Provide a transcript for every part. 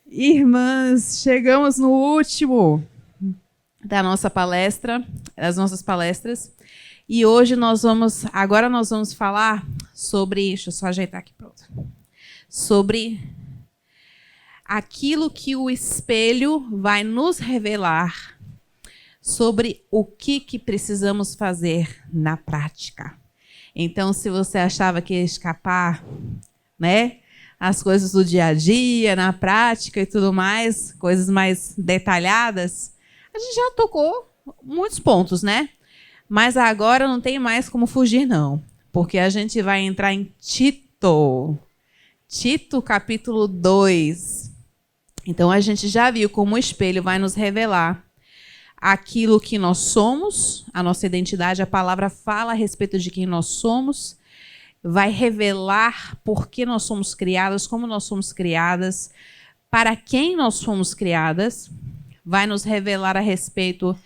Irmãs, chegamos no último das nossas palestras. E hoje agora nós vamos falar sobre, deixa eu só ajeitar aqui, pronto. Sobre aquilo que o espelho vai nos revelar sobre o que precisamos fazer na prática. Então, se você achava que ia escapar, né, as coisas do dia a dia, na prática e tudo mais, coisas mais detalhadas, a gente já tocou muitos pontos, né? Mas agora não tem mais como fugir, não. Porque a gente vai entrar em Tito. Tito, capítulo 2. Então, a gente já viu como o espelho vai nos revelar aquilo que nós somos, a nossa identidade. A palavra fala a respeito de quem nós somos. Vai revelar por que nós somos criadas, como nós somos criadas, para quem nós fomos criadas. Vai nos revelar a respeito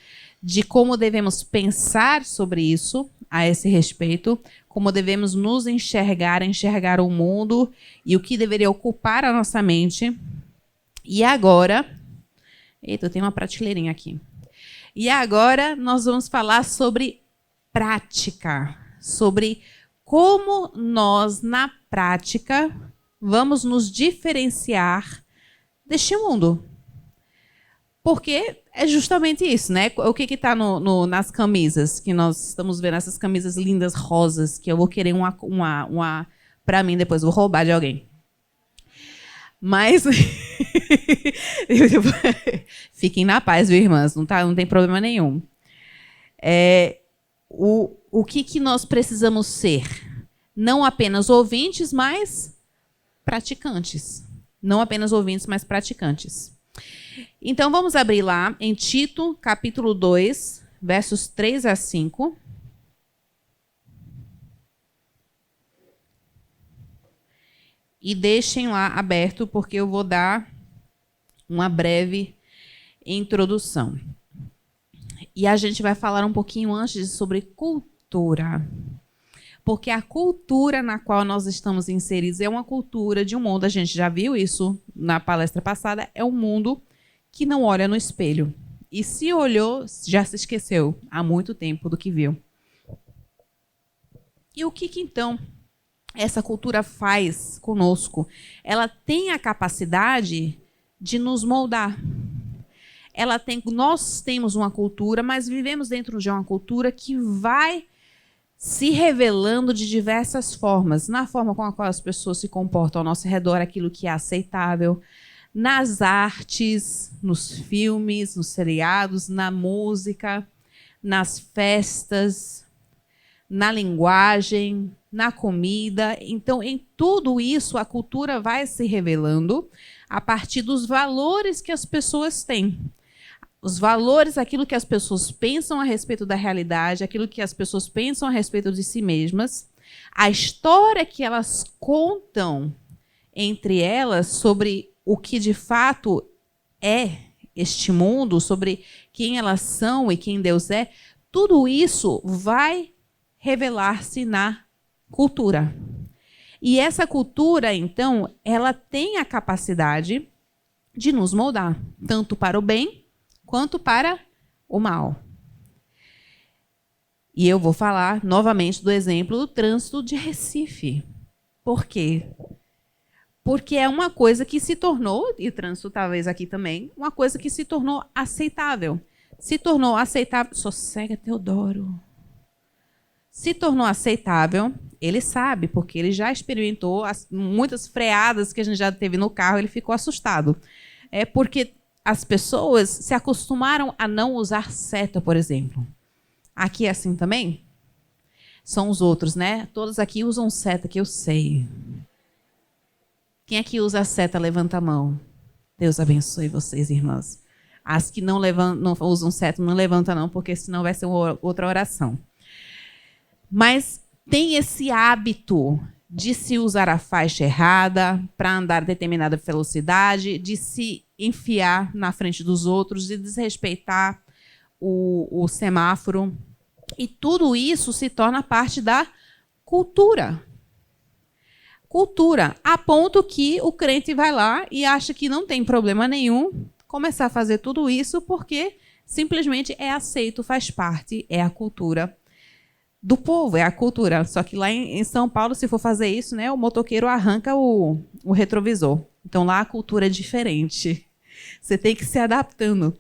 de como devemos pensar sobre isso, a esse respeito, como devemos nos enxergar o mundo e o que deveria ocupar a nossa mente. E agora... Eita, eu tenho uma prateleirinha aqui. E agora nós vamos falar sobre prática, sobre como nós, na prática, vamos nos diferenciar deste mundo. Porque é justamente isso, né? O que está nas camisas, que nós estamos vendo, essas camisas lindas rosas, que eu vou querer uma para mim, depois vou roubar de alguém. Mas fiquem na paz, viu, irmãs? Não tem problema nenhum. O que nós precisamos ser? Não apenas ouvintes, mas praticantes. Não apenas ouvintes, mas praticantes. Então, vamos abrir lá em Tito, capítulo 2, versos 3 a 5. E deixem lá aberto, porque eu vou dar uma breve introdução. E a gente vai falar um pouquinho antes sobre cultura. Porque a cultura na qual nós estamos inseridos é uma cultura de um mundo, a gente já viu isso na palestra passada, é um mundo que não olha no espelho. E se olhou, já se esqueceu há muito tempo do que viu. E o que então essa cultura faz conosco? Ela tem a capacidade de nos moldar. Nós temos uma cultura, mas vivemos dentro de uma cultura que vai se revelando de diversas formas, na forma com a qual as pessoas se comportam ao nosso redor, aquilo que é aceitável, nas artes, nos filmes, nos seriados, na música, nas festas, na linguagem, na comida. Então, em tudo isso, a cultura vai se revelando a partir dos valores que as pessoas têm. Os valores, aquilo que as pessoas pensam a respeito da realidade, aquilo que as pessoas pensam a respeito de si mesmas, a história que elas contam entre elas sobre o que de fato é este mundo, sobre quem elas são e quem Deus é, tudo isso vai revelar-se na cultura. E essa cultura, então, ela tem a capacidade de nos moldar, tanto para o bem quanto para o mal. E eu vou falar novamente do exemplo do trânsito de Recife. Por quê? Porque é uma coisa que se tornou, e o trânsito talvez aqui também, uma coisa que se tornou aceitável. Se tornou aceitável... Sossega, Teodoro. Se tornou aceitável, ele sabe, porque ele já experimentou muitas freadas que a gente já teve no carro, ele ficou assustado. É porque as pessoas se acostumaram a não usar seta, por exemplo. Aqui é assim também? São os outros, né? Todos aqui usam seta, que eu sei. Quem aqui usa a seta, levanta a mão. Deus abençoe vocês, irmãs. As que não usam seta, não levanta não, porque senão vai ser outra oração. Mas tem esse hábito de se usar a faixa errada para andar a determinada velocidade, de se enfiar na frente dos outros, de desrespeitar o semáforo. E tudo isso se torna parte da cultura. cultura, a ponto que o crente vai lá e acha que não tem problema nenhum começar a fazer tudo isso porque simplesmente é aceito, faz parte, é a cultura do povo, é a cultura. Só que lá em São Paulo, se for fazer isso, né, o motoqueiro arranca o retrovisor. Então lá a cultura é diferente. Você tem que se adaptando.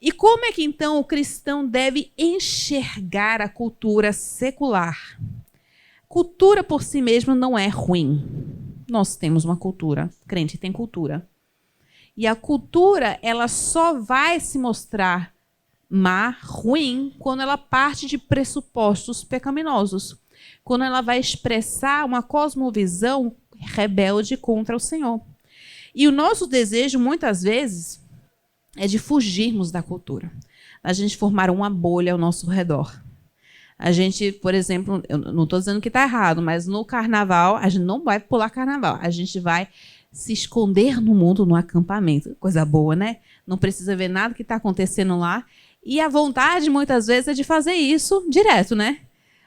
E como é que então o cristão deve enxergar a cultura secular? Cultura por si mesma não é ruim. Nós temos uma cultura, crente tem cultura. E a cultura, ela só vai se mostrar má, ruim, quando ela parte de pressupostos pecaminosos. Quando ela vai expressar uma cosmovisão rebelde contra o Senhor. E o nosso desejo, muitas vezes, é de fugirmos da cultura. A gente formar uma bolha ao nosso redor. A gente, por exemplo, eu não estou dizendo que está errado, mas no carnaval, a gente não vai pular carnaval. A gente vai se esconder no mundo, no acampamento. Coisa boa, né? Não precisa ver nada que está acontecendo lá. E a vontade, muitas vezes, é de fazer isso direto, né?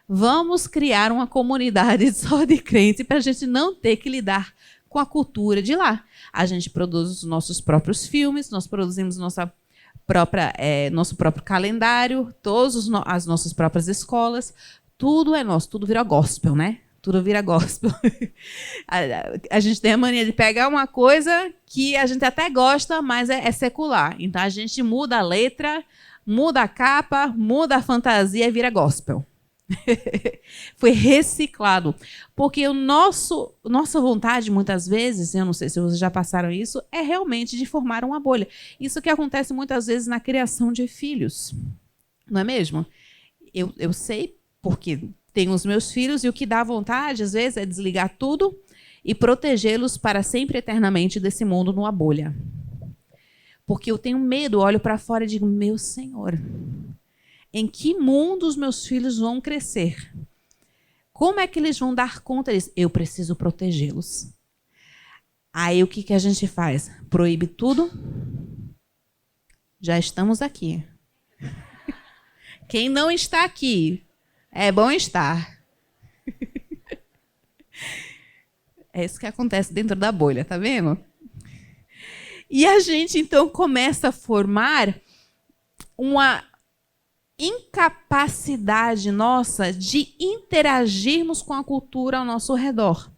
Vamos criar uma comunidade só de crentes para a gente não ter que lidar com a cultura de lá. A gente produz os nossos próprios filmes, nós produzimos nosso próprio calendário, as nossas próprias escolas. Tudo é nosso, tudo vira gospel, né? Tudo vira gospel. A gente tem a mania de pegar uma coisa que a gente até gosta, mas é secular. Então a gente muda a letra, muda a capa, muda a fantasia e vira gospel. Foi reciclado. Porque nossa vontade, muitas vezes, eu não sei se vocês já passaram isso, é realmente de formar uma bolha. Isso que acontece muitas vezes na criação de filhos. Não é mesmo? Eu sei porque tenho os meus filhos e o que dá vontade, às vezes, é desligar tudo e protegê-los para sempre, eternamente, desse mundo numa bolha. Porque eu tenho medo, olho para fora e digo, meu Senhor, em que mundo os meus filhos vão crescer? Como é que eles vão dar conta disso? Eu preciso protegê-los. Aí o que a gente faz? Proíbe tudo? Já estamos aqui. Quem não está aqui, é bom estar. É isso que acontece dentro da bolha, tá vendo? E a gente, então, começa a formar uma incapacidade nossa de interagirmos com a cultura ao nosso redor.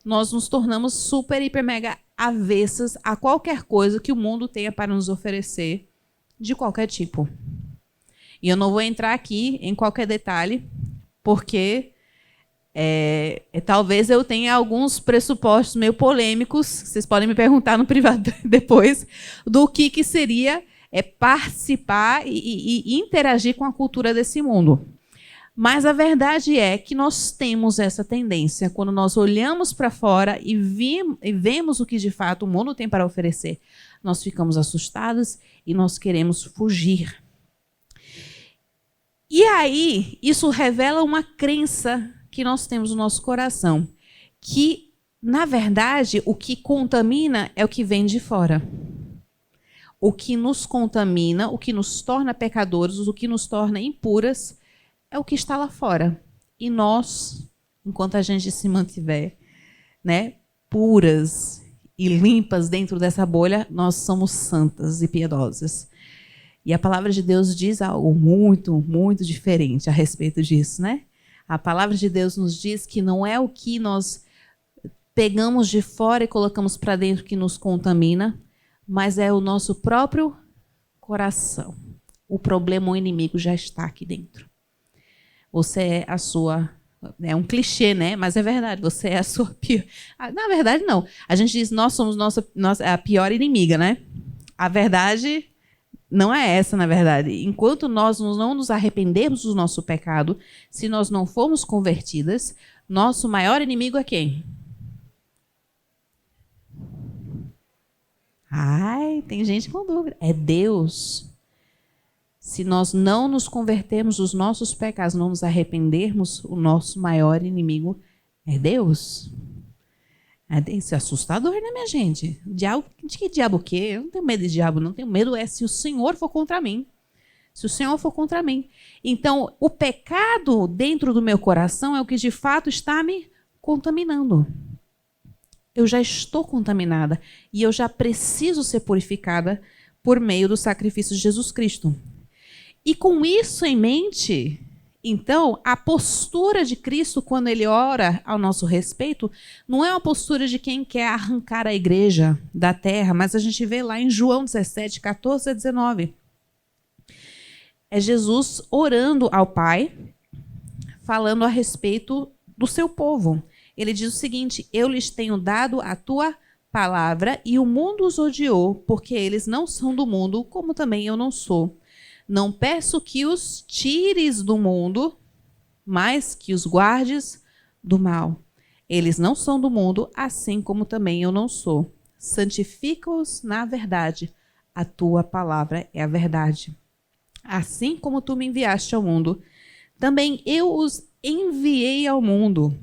Nós nos tornamos super, hiper, mega avessas a qualquer coisa que o mundo tenha para nos oferecer, de qualquer tipo. E eu não vou entrar aqui em qualquer detalhe, porque talvez eu tenha alguns pressupostos meio polêmicos, vocês podem me perguntar no privado depois, do que seria participar e interagir com a cultura desse mundo. Mas a verdade é que nós temos essa tendência, quando nós olhamos para fora e vemos o que de fato o mundo tem para oferecer, nós ficamos assustados e nós queremos fugir. E aí, isso revela uma crença que nós temos no nosso coração, que, na verdade, o que contamina é o que vem de fora. O que nos contamina, o que nos torna pecadores, o que nos torna impuras, é o que está lá fora. E nós, enquanto a gente se mantiver, né, puras e limpas dentro dessa bolha, nós somos santas e piedosas. E a palavra de Deus diz algo muito, muito diferente a respeito disso, né? A palavra de Deus nos diz que não é o que nós pegamos de fora e colocamos para dentro que nos contamina, mas é o nosso próprio coração. O problema, o inimigo já está aqui dentro. Você é a sua... É um clichê, né? Mas é verdade. Você é a sua pior... Na verdade, não. A gente diz nós somos a pior inimiga, né? A verdade não é essa, na verdade. Enquanto nós não nos arrependermos do nosso pecado, se nós não formos convertidas, nosso maior inimigo é quem? Ai, tem gente com dúvida. É Deus. Se nós não nos convertermos dos nossos pecados, não nos arrependermos, o nosso maior inimigo é Deus. Isso é assustador, né, minha gente? Diabo, de que diabo o quê? Eu não tenho medo de diabo, não tenho medo se o Senhor for contra mim. Se o Senhor for contra mim. Então, o pecado dentro do meu coração é o que de fato está me contaminando. Eu já estou contaminada e eu já preciso ser purificada por meio do sacrifício de Jesus Cristo. E com isso em mente, então, a postura de Cristo, quando ele ora ao nosso respeito, não é uma postura de quem quer arrancar a igreja da terra, mas a gente vê lá em João 17, 14 a 19. É Jesus orando ao Pai, falando a respeito do seu povo. Ele diz o seguinte: eu lhes tenho dado a tua palavra e o mundo os odiou, porque eles não são do mundo, como também eu não sou. Não peço que os tires do mundo, mas que os guardes do mal. Eles não são do mundo, assim como também eu não sou. Santifica-os na verdade. A tua palavra é a verdade. Assim como tu me enviaste ao mundo, também eu os enviei ao mundo.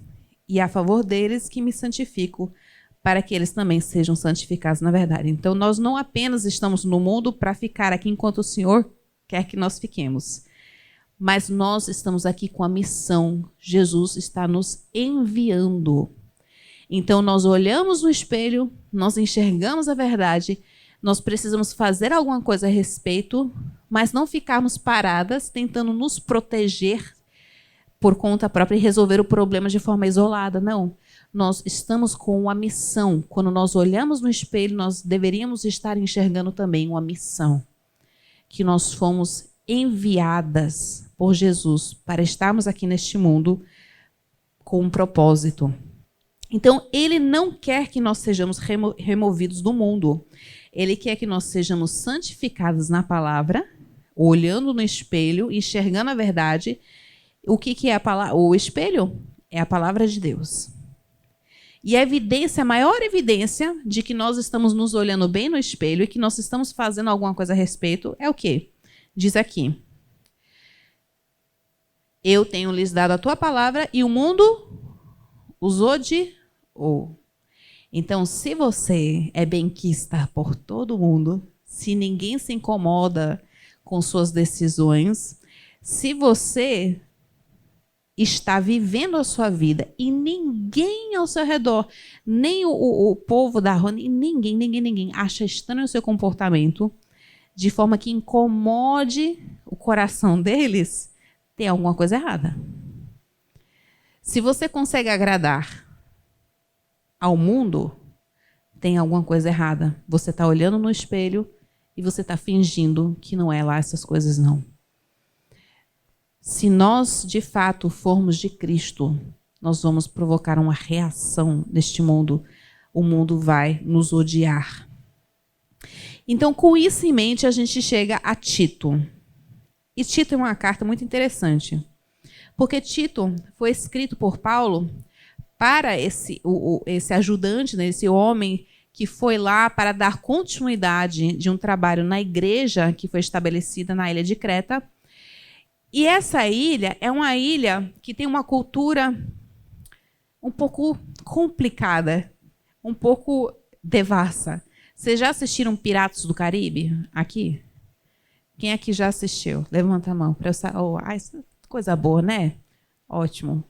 E a favor deles que me santifico, para que eles também sejam santificados na verdade. Então, nós não apenas estamos no mundo para ficar aqui enquanto o Senhor quer que nós fiquemos, mas nós estamos aqui com a missão. Jesus está nos enviando. Então, nós olhamos no espelho, nós enxergamos a verdade, nós precisamos fazer alguma coisa a respeito, mas não ficarmos paradas tentando nos proteger por conta própria e resolver o problema de forma isolada. Não. Nós estamos com uma missão. Quando nós olhamos no espelho, nós deveríamos estar enxergando também uma missão. Que nós fomos enviadas por Jesus para estarmos aqui neste mundo com um propósito. Então, ele não quer que nós sejamos removidos do mundo. Ele quer que nós sejamos santificados na palavra, olhando no espelho, enxergando a verdade. O que é a palavra? O espelho é a palavra de Deus. E a maior evidência de que nós estamos nos olhando bem no espelho e que nós estamos fazendo alguma coisa a respeito é o quê? Diz aqui: eu tenho lhes dado a tua palavra e o mundo os odiou. Então, se você é benquista por todo mundo, se ninguém se incomoda com suas decisões, se você está vivendo a sua vida e ninguém ao seu redor, nem o povo da rua, ninguém acha estranho o seu comportamento, de forma que incomode o coração deles, tem alguma coisa errada. Se você consegue agradar ao mundo, tem alguma coisa errada. Você está olhando no espelho e você está fingindo que não é lá essas coisas, não. Se nós, de fato, formos de Cristo, nós vamos provocar uma reação neste mundo. O mundo vai nos odiar. Então, com isso em mente, a gente chega a Tito. E Tito é uma carta muito interessante. Porque Tito foi escrito por Paulo para esse ajudante, né, esse homem que foi lá para dar continuidade de um trabalho na igreja que foi estabelecida na ilha de Creta. E essa ilha é uma ilha que tem uma cultura um pouco complicada, um pouco devassa. Vocês já assistiram Piratas do Caribe aqui? Quem aqui já assistiu? Levanta a mão. Coisa boa, né? Ótimo.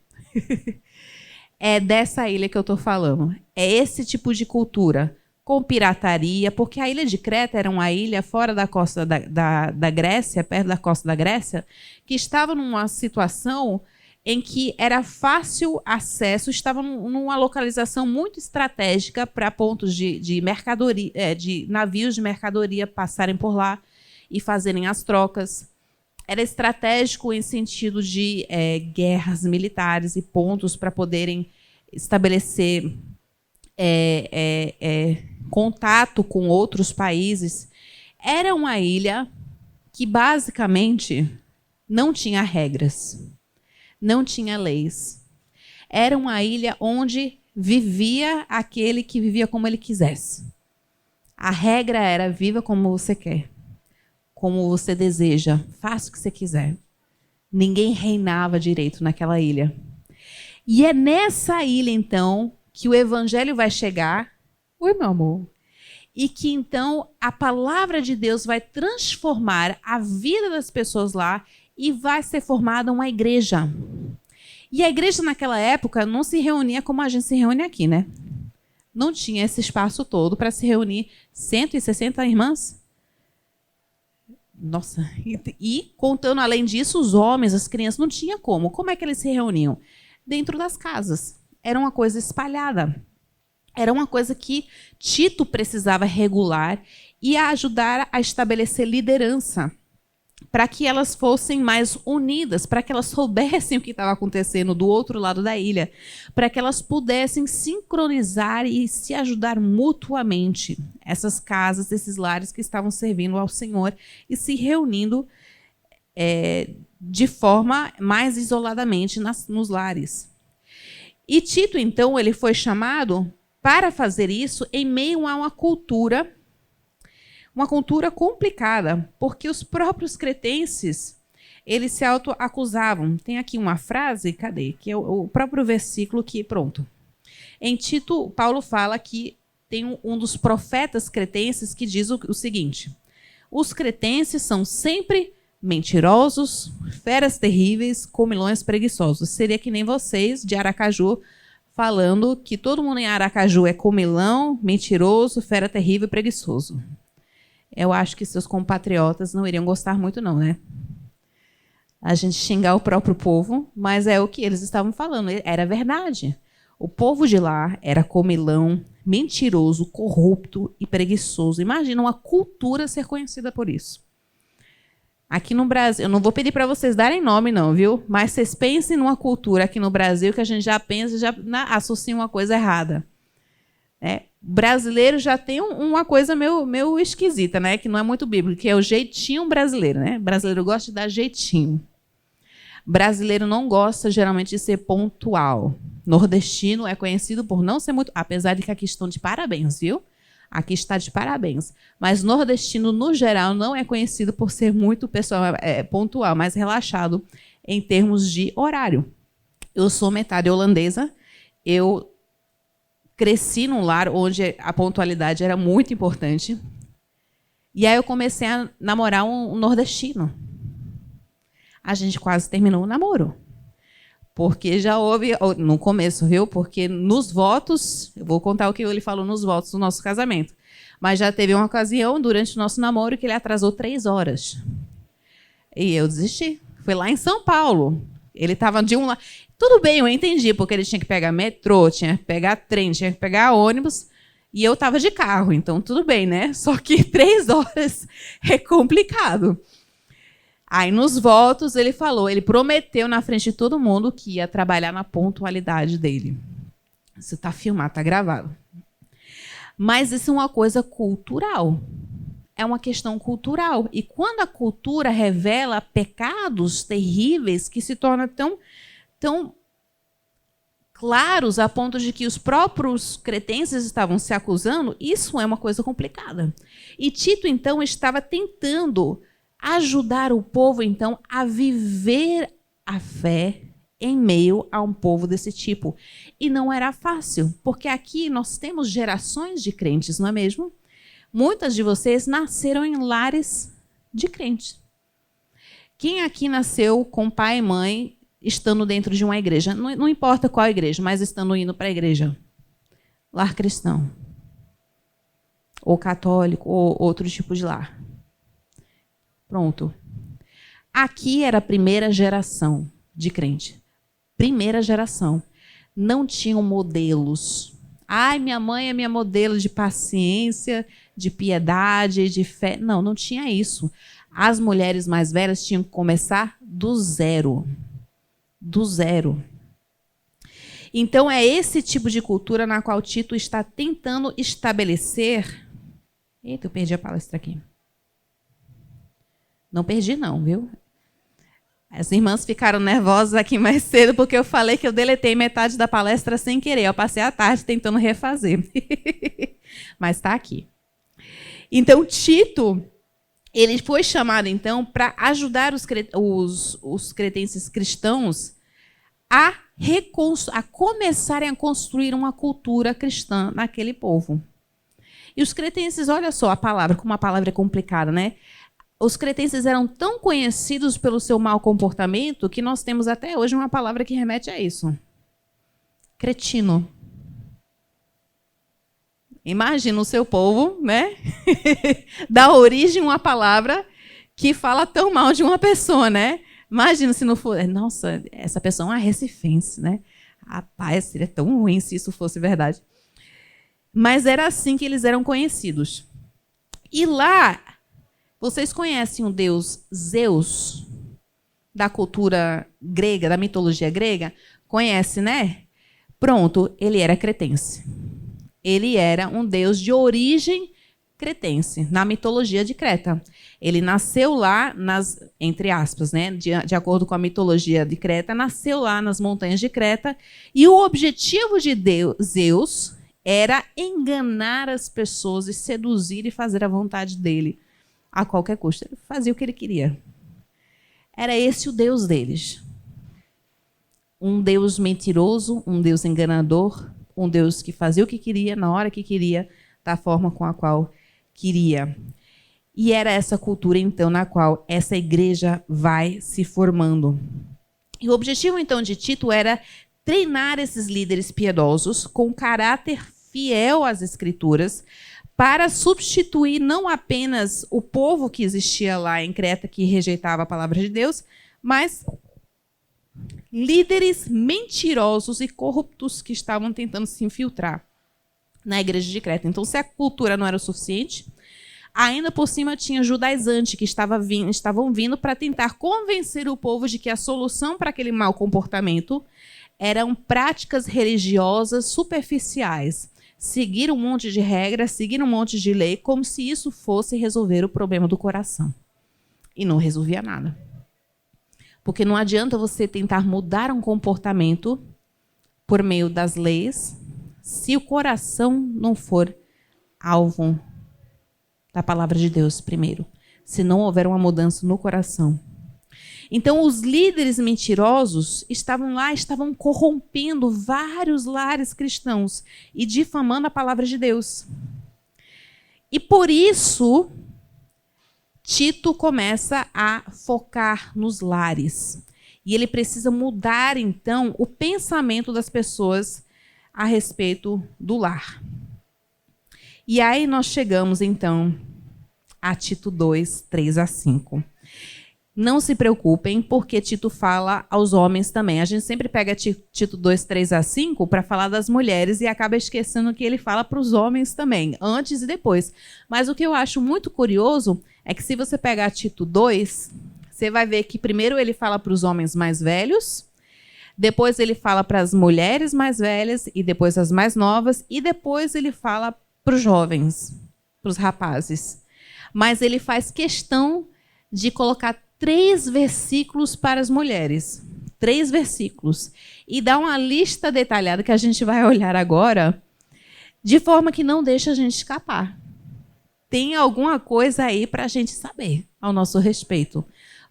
É dessa ilha que eu estou falando. É esse tipo de cultura, com pirataria, porque a ilha de Creta era uma ilha fora da costa da Grécia, perto da costa da Grécia, que estava numa situação em que era fácil acesso, estava numa localização muito estratégica para pontos de mercadoria, de navios de mercadoria passarem por lá e fazerem as trocas. Era estratégico em sentido de guerras militares e pontos para poderem estabelecer contato com outros países. Era uma ilha que, basicamente, não tinha regras, não tinha leis. Era uma ilha onde vivia aquele que vivia como ele quisesse. A regra era: viva como você quer, como você deseja, faça o que você quiser. Ninguém reinava direito naquela ilha. E é nessa ilha, então, que o evangelho vai chegar. Oi, meu amor. E que, então, a palavra de Deus vai transformar a vida das pessoas lá e vai ser formada uma igreja. E a igreja, naquela época, não se reunia como a gente se reúne aqui, né? não tinha esse espaço todo para se reunir 160 irmãs. Nossa, e contando além disso, os homens, as crianças, não tinha como. Como é que eles se reuniam? Dentro das casas. Era uma coisa espalhada. Era uma coisa que Tito precisava regular e ajudar a estabelecer liderança, para que elas fossem mais unidas, para que elas soubessem o que estava acontecendo do outro lado da ilha, para que elas pudessem sincronizar e se ajudar mutuamente, essas casas, esses lares que estavam servindo ao Senhor e se reunindo de forma mais isoladamente nos lares. E Tito, então, ele foi chamado para fazer isso em meio a uma cultura complicada, porque os próprios cretenses, eles se autoacusavam. Tem aqui uma frase, cadê? Que é o próprio versículo que, pronto. Em Tito, Paulo fala que tem um dos profetas cretenses que diz o seguinte: os cretenses são sempre mentirosos, feras terríveis, comilões preguiçosos. Seria que nem vocês, de Aracaju, falando que todo mundo em Aracaju é comilão, mentiroso, fera terrível e preguiçoso. Eu acho que seus compatriotas não iriam gostar muito, não, né? A gente xingar o próprio povo, mas é o que eles estavam falando. Era verdade. O povo de lá era comilão, mentiroso, corrupto e preguiçoso. Imagina uma cultura ser conhecida por isso. Aqui no Brasil, eu não vou pedir para vocês darem nome, não, viu? Mas vocês pensem numa cultura aqui no Brasil que a gente já pensa, já associa uma coisa errada. Brasileiro já tem uma coisa meio esquisita, né? Que não é muito bíblico, que é o jeitinho brasileiro, né? Brasileiro gosta de dar jeitinho. Brasileiro não gosta, geralmente, de ser pontual. Nordestino é conhecido por não ser muito... Apesar de que aqui estão de parabéns, viu? Aqui está de parabéns. Mas nordestino, no geral, não é conhecido por ser muito pontual, mais relaxado em termos de horário. Eu sou metade holandesa. Eu cresci num lar onde a pontualidade era muito importante. E aí eu comecei a namorar um nordestino. A gente quase terminou o namoro. Porque já houve... No começo, viu? Porque nos votos... Eu vou contar o que ele falou nos votos do nosso casamento. Mas já teve uma ocasião, durante o nosso namoro, que ele atrasou 3 horas. E eu desisti. Foi lá em São Paulo. Ele estava de um lado... Tudo bem, eu entendi, porque ele tinha que pegar metrô, tinha que pegar trem, tinha que pegar ônibus, e eu estava de carro, então tudo bem, né? Só que 3 horas é complicado. Aí, nos votos, ele falou, ele prometeu na frente de todo mundo que ia trabalhar na pontualidade dele. Isso está filmado, está gravado. Mas isso é uma coisa cultural. É uma questão cultural. E quando a cultura revela pecados terríveis que se tornam tão claros a ponto de que os próprios cretenses estavam se acusando, isso é uma coisa complicada. E Tito, então, estava tentando ajudar o povo, então, a viver a fé em meio a um povo desse tipo. E não era fácil, porque aqui nós temos gerações de crentes, não é mesmo? Muitas de vocês nasceram em lares de crentes. Quem aqui nasceu com pai e mãe estando dentro de uma igreja? Não importa qual igreja, mas estando indo para a igreja. Lar cristão. Ou católico, ou outro tipo de lar. Pronto. Aqui era a primeira geração de crente. Primeira geração. Não tinham modelos. Ai, minha mãe é minha modelo de paciência, de piedade, de fé. Não, não tinha isso. As mulheres mais velhas tinham que começar do zero. Do zero. Então, é esse tipo de cultura na qual Tito está tentando estabelecer... Eita, eu perdi a palestra aqui. Não perdi, não, viu? As irmãs ficaram nervosas aqui mais cedo porque eu falei que eu deletei metade da palestra sem querer. Eu passei a tarde tentando refazer. Mas está aqui. Então, Tito, ele foi chamado, então, para ajudar os cretenses cristãos a começarem a construir uma cultura cristã naquele povo. E os cretenses, olha só a palavra, como a palavra é complicada, né? Os cretenses eram tão conhecidos pelo seu mau comportamento que nós temos até hoje uma palavra que remete a isso. Cretino. Imagina o seu povo, né? Dar origem a uma palavra que fala tão mal de uma pessoa, né? Imagina se não for... Nossa, essa pessoa é uma recifense, né? Rapaz, seria tão ruim se isso fosse verdade. Mas era assim que eles eram conhecidos. E lá, vocês conhecem o deus Zeus, da cultura grega, da mitologia grega? Conhece, né? Pronto, ele era cretense. Ele era um deus de origem cretense, na mitologia de Creta. Ele nasceu lá, entre aspas, né, de acordo com a mitologia de Creta, nasceu lá nas montanhas de Creta, e o objetivo de Zeus era enganar as pessoas e seduzir e fazer a vontade dele a qualquer custo. Ele fazia o que ele queria. Era esse o deus deles. Um deus mentiroso, um deus enganador, um Deus que fazia o que queria, na hora que queria, da forma com a qual queria. E era essa cultura, então, na qual essa igreja vai se formando. E o objetivo, então, de Tito era treinar esses líderes piedosos com caráter fiel às Escrituras, para substituir não apenas o povo que existia lá em Creta, que rejeitava a palavra de Deus, mas líderes mentirosos e corruptos que estavam tentando se infiltrar na igreja de Creta. Então, se a cultura não era o suficiente, ainda por cima tinha judaizantes que estavam vindo para tentar convencer o povo de que a solução para aquele mau comportamento eram práticas religiosas superficiais. Seguir um monte de regras, seguir um monte de lei, como se isso fosse resolver o problema do coração. E não resolvia nada. Porque não adianta você tentar mudar um comportamento por meio das leis, se o coração não for alvo da palavra de Deus primeiro. Se não houver uma mudança no coração. Então, os líderes mentirosos estavam lá, estavam corrompendo vários lares cristãos e difamando a palavra de Deus. E por isso, Tito começa a focar nos lares. E ele precisa mudar, então, o pensamento das pessoas a respeito do lar. E aí nós chegamos, então, a Tito 2, 3 a 5. Não se preocupem, porque Tito fala aos homens também. A gente sempre pega Tito 2, 3 a 5 para falar das mulheres e acaba esquecendo que ele fala para os homens também, antes e depois. Mas o que eu acho muito curioso é que se você pegar Tito 2, você vai ver que primeiro ele fala para os homens mais velhos, depois ele fala para as mulheres mais velhas e depois as mais novas, e depois ele fala para os jovens, para os rapazes. Mas ele faz questão de colocar 3 versículos para as mulheres. 3 versículos. E dá uma lista detalhada que a gente vai olhar agora, de forma que não deixa a gente escapar. Tem alguma coisa aí para a gente saber ao nosso respeito.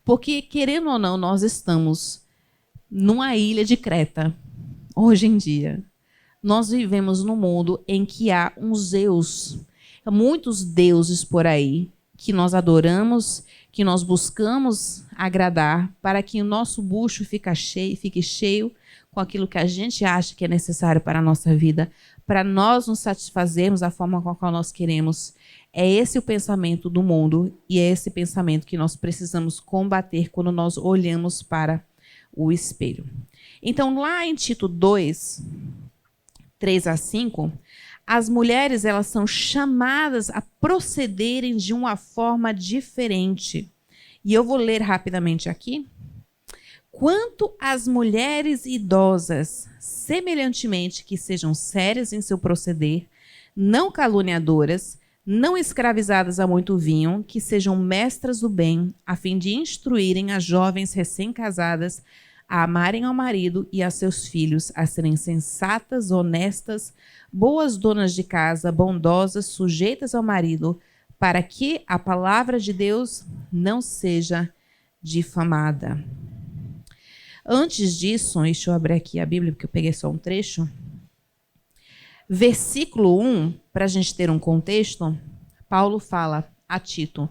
Porque, querendo ou não, nós estamos numa ilha de Creta, hoje em dia. Nós vivemos num mundo em que há um Zeus, muitos deuses por aí, que nós adoramos, que nós buscamos agradar, para que o nosso bucho fique cheio com aquilo que a gente acha que é necessário para a nossa vida, para nós nos satisfazermos da forma com a qual nós queremos. É esse o pensamento do mundo e é esse pensamento que nós precisamos combater quando nós olhamos para o espelho. Então, lá em Tito 2, 3 a 5... as mulheres, elas são chamadas a procederem de uma forma diferente. E eu vou ler rapidamente aqui. Quanto às mulheres idosas, semelhantemente que sejam sérias em seu proceder, não caluniadoras, não escravizadas a muito vinho, que sejam mestras do bem, a fim de instruírem as jovens recém-casadas a amarem ao marido e a seus filhos, a serem sensatas, honestas, boas donas de casa, bondosas, sujeitas ao marido, para que a palavra de Deus não seja difamada. Antes disso, deixa eu abrir aqui a Bíblia, porque eu peguei só um trecho. Versículo 1, para a gente ter um contexto, Paulo fala a Tito: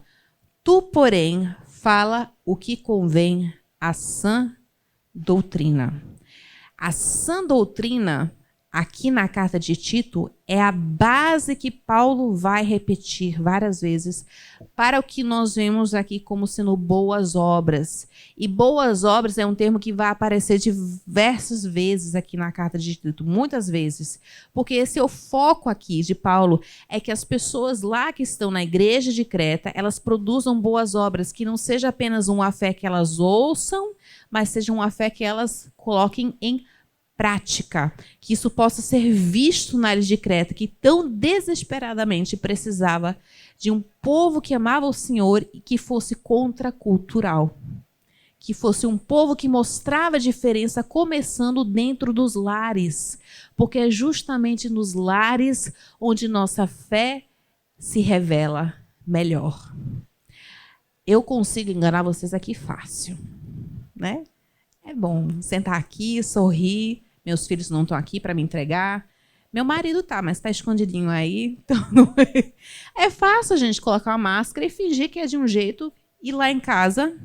tu, porém, fala o que convém à sã doutrina. A sã doutrina, aqui na carta de Tito é a base que Paulo vai repetir várias vezes para o que nós vemos aqui como sendo boas obras. E boas obras é um termo que vai aparecer diversas vezes aqui na carta de Tito, muitas vezes. Porque esse é o foco aqui de Paulo, é que as pessoas lá que estão na igreja de Creta, elas produzam boas obras, que não seja apenas uma fé que elas ouçam, mas seja uma fé que elas coloquem em prática, que isso possa ser visto na ilha de Creta, que tão desesperadamente precisava de um povo que amava o Senhor e que fosse contracultural, que fosse um povo que mostrava a diferença começando dentro dos lares, porque é justamente nos lares onde nossa fé se revela melhor. Eu consigo enganar vocês aqui fácil, né? É bom sentar aqui, sorrir. Meus filhos não estão aqui para me entregar. Meu marido tá, mas está escondidinho aí. Então é fácil a gente colocar uma máscara e fingir que é de um jeito e lá em casa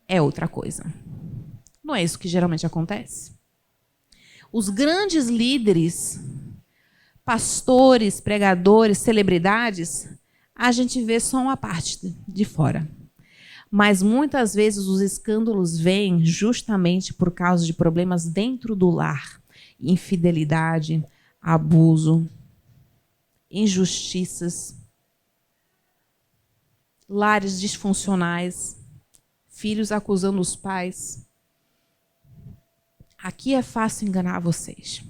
é outra coisa. Não é isso que geralmente acontece? Os grandes líderes, pastores, pregadores, celebridades, a gente vê só uma parte de fora. Mas muitas vezes os escândalos vêm justamente por causa de problemas dentro do lar. Infidelidade, abuso, injustiças, lares disfuncionais, filhos acusando os pais. Aqui é fácil enganar vocês.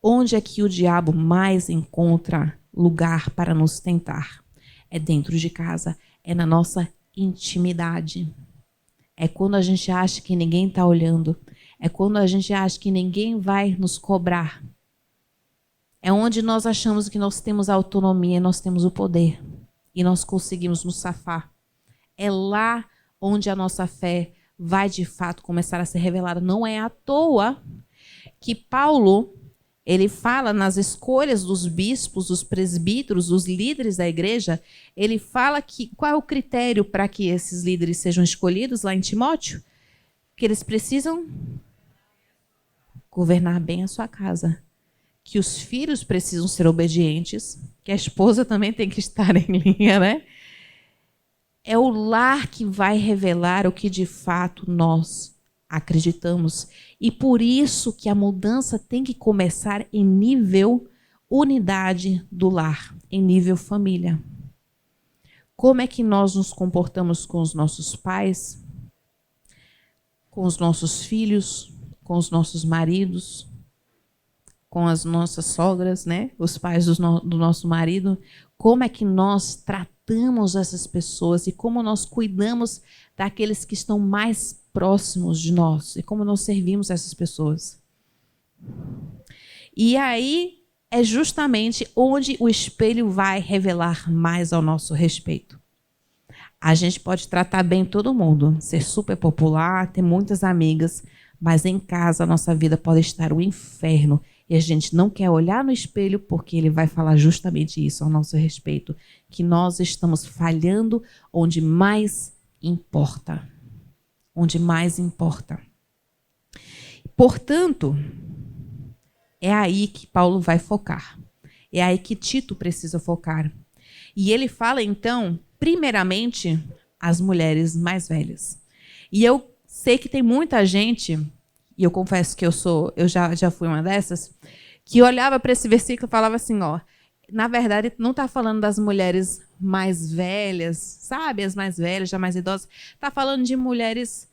Onde é que o diabo mais encontra lugar para nos tentar? É dentro de casa, é na nossa intimidade. É quando a gente acha que ninguém está olhando. É quando a gente acha que ninguém vai nos cobrar. É onde nós achamos que nós temos a autonomia, nós temos o poder. E nós conseguimos nos safar. É lá onde a nossa fé vai de fato começar a ser revelada. Não é à toa que Paulo, ele fala nas escolhas dos bispos, dos presbíteros, dos líderes da igreja, ele fala que qual é o critério para que esses líderes sejam escolhidos lá em Timóteo? Que eles precisam governar bem a sua casa. Que os filhos precisam ser obedientes, que a esposa também tem que estar em linha, né? É o lar que vai revelar o que de fato nós acreditamos. E por isso que a mudança tem que começar em nível unidade do lar, em nível família. Como é que nós nos comportamos com os nossos pais, com os nossos filhos, com os nossos maridos, com as nossas sogras, né? Os pais do nosso marido. Como é que nós tratamos essas pessoas e como nós cuidamos daqueles que estão mais próximos de nós e como nós servimos essas pessoas. E aí é justamente onde o espelho vai revelar mais ao nosso respeito. A gente pode tratar bem todo mundo, ser super popular, ter muitas amigas, mas em casa a nossa vida pode estar um inferno e a gente não quer olhar no espelho porque ele vai falar justamente isso ao nosso respeito, que nós estamos falhando onde mais importa. Onde mais importa. Portanto, é aí que Paulo vai focar. É aí que Tito precisa focar. E ele fala, então, primeiramente, as mulheres mais velhas. E eu sei que tem muita gente, e eu confesso que eu já fui uma dessas, que olhava para esse versículo e falava assim, ó, na verdade, não está falando das mulheres mais velhas, sabe? As mais velhas, já mais idosas. Está falando de mulheres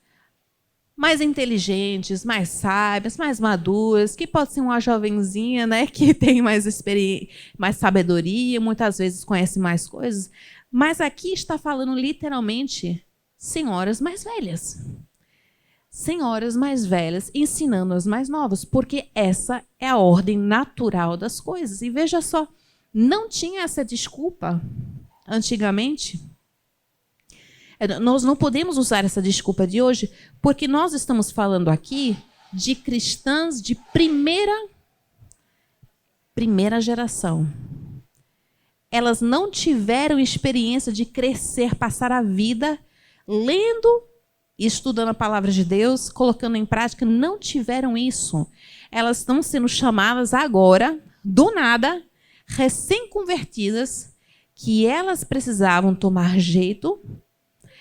mais inteligentes, mais sábias, mais maduras, que pode ser uma jovenzinha, né, que tem mais experiência, mais sabedoria, muitas vezes conhece mais coisas. Mas aqui está falando literalmente senhoras mais velhas. Senhoras mais velhas ensinando as mais novas, porque essa é a ordem natural das coisas. E veja só, não tinha essa desculpa antigamente. Nós não podemos usar essa desculpa de hoje, porque nós estamos falando aqui de cristãs de primeira geração. Elas não tiveram experiência de crescer, passar a vida lendo estudando a palavra de Deus, colocando em prática, não tiveram isso. Elas estão sendo chamadas agora, do nada, recém-convertidas, que elas precisavam tomar jeito,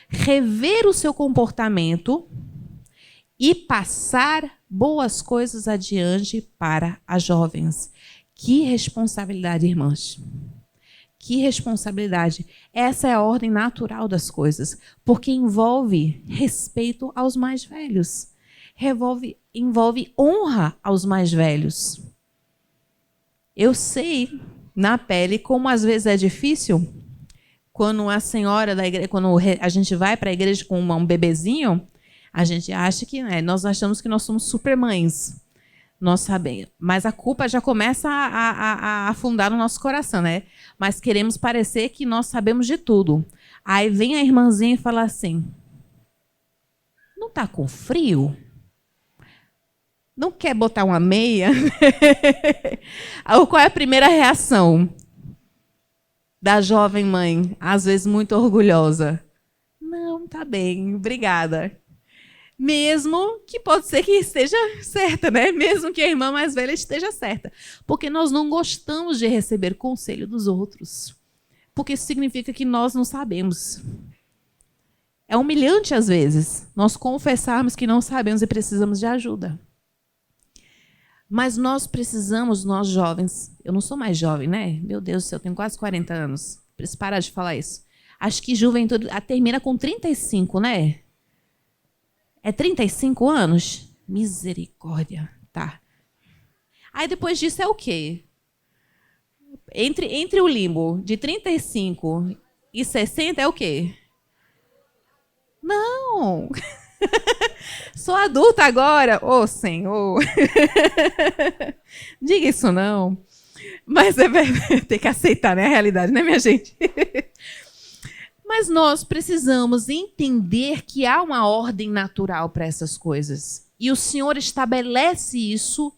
rever o seu comportamento e passar boas coisas adiante para as jovens. Que responsabilidade, irmãs. Que responsabilidade. Essa é a ordem natural das coisas, porque envolve respeito aos mais velhos. Envolve honra aos mais velhos. Eu sei na pele como às vezes é difícil quando a senhora da igreja, quando a gente vai para a igreja com um bebezinho, a gente acha que, nós achamos que nós somos supermães. Nós sabemos, mas a culpa já começa a afundar no nosso coração, né? Mas queremos parecer que nós sabemos de tudo. Aí vem a irmãzinha e fala assim: não está com frio? Não quer botar uma meia? Qual é a primeira reação da jovem mãe, às vezes muito orgulhosa? Não, tá bem, obrigada. Mesmo que pode ser que esteja certa, né? Mesmo que a irmã mais velha esteja certa. Porque nós não gostamos de receber conselho dos outros. Porque isso significa que nós não sabemos. É humilhante, às vezes, nós confessarmos que não sabemos e precisamos de ajuda. Mas nós precisamos, nós jovens... Eu não sou mais jovem, né? Meu Deus do céu, eu tenho quase 40 anos. Preciso parar de falar isso. Acho que juventude termina com 35, né? É 35 anos? Misericórdia. Tá. Aí depois disso é o quê? Entre o limbo de 35 e 60 é o quê? Não! Sou adulta agora. Ô, Senhor! Diga isso não. Mas é ter que aceitar, né, a realidade, né, minha gente? Mas nós precisamos entender que há uma ordem natural para essas coisas. E o Senhor estabelece isso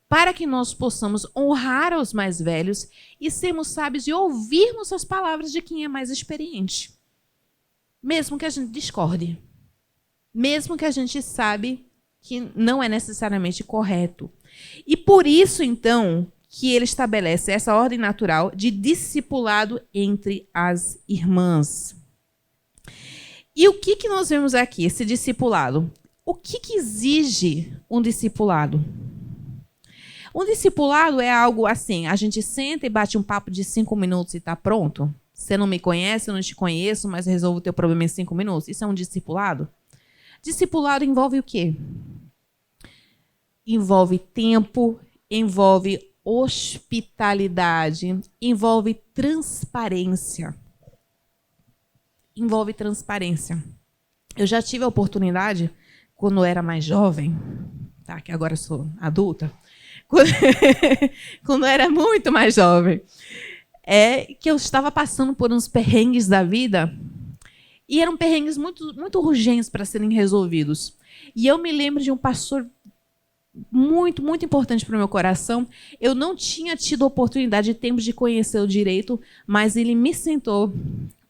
para que nós possamos honrar os mais velhos e sermos sábios e ouvirmos as palavras de quem é mais experiente. Mesmo que a gente discorde. Mesmo que a gente sabe que não é necessariamente correto. E por isso, então, que ele estabelece essa ordem natural de discipulado entre as irmãs. E o que nós vemos aqui, esse discipulado? O que exige um discipulado? Um discipulado é algo assim, a gente senta e bate um papo de 5 minutos e está pronto? Você não me conhece, eu não te conheço, mas resolvo o teu problema em 5 minutos? Isso é um discipulado? Discipulado envolve o quê? Envolve tempo, envolve hospitalidade, envolve transparência. Envolve transparência. Eu já tive a oportunidade, quando eu era mais jovem, tá, que agora sou adulta, quando eu era muito mais jovem, que eu estava passando por uns perrengues da vida, e eram perrengues muito, muito urgentes para serem resolvidos. E eu me lembro de um pastor muito, muito importante para o meu coração. Eu não tinha tido oportunidade de tempo de conhecer o direito, mas ele me sentou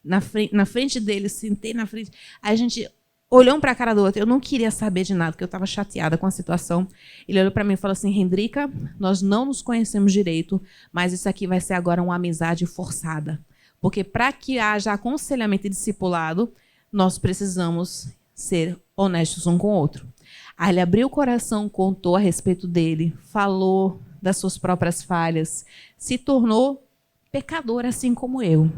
na frente dele, sentei na frente. Aí a gente olhou um para a cara do outro. Eu não queria saber de nada, porque eu estava chateada com a situação. Ele olhou para mim e falou assim: Rendrica, nós não nos conhecemos direito, mas isso aqui vai ser agora uma amizade forçada. Porque para que haja aconselhamento e discipulado, nós precisamos ser honestos um com o outro. Aí ele abriu o coração, contou a respeito dele, falou das suas próprias falhas, se tornou pecador assim como eu.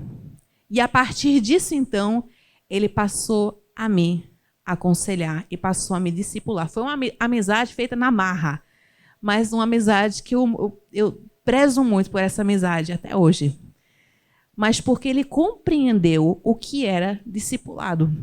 E a partir disso, então, ele passou a me aconselhar e passou a me discipular. Foi uma amizade feita na marra, mas uma amizade que eu prezo muito por essa amizade até hoje. Mas porque ele compreendeu o que era discipulado.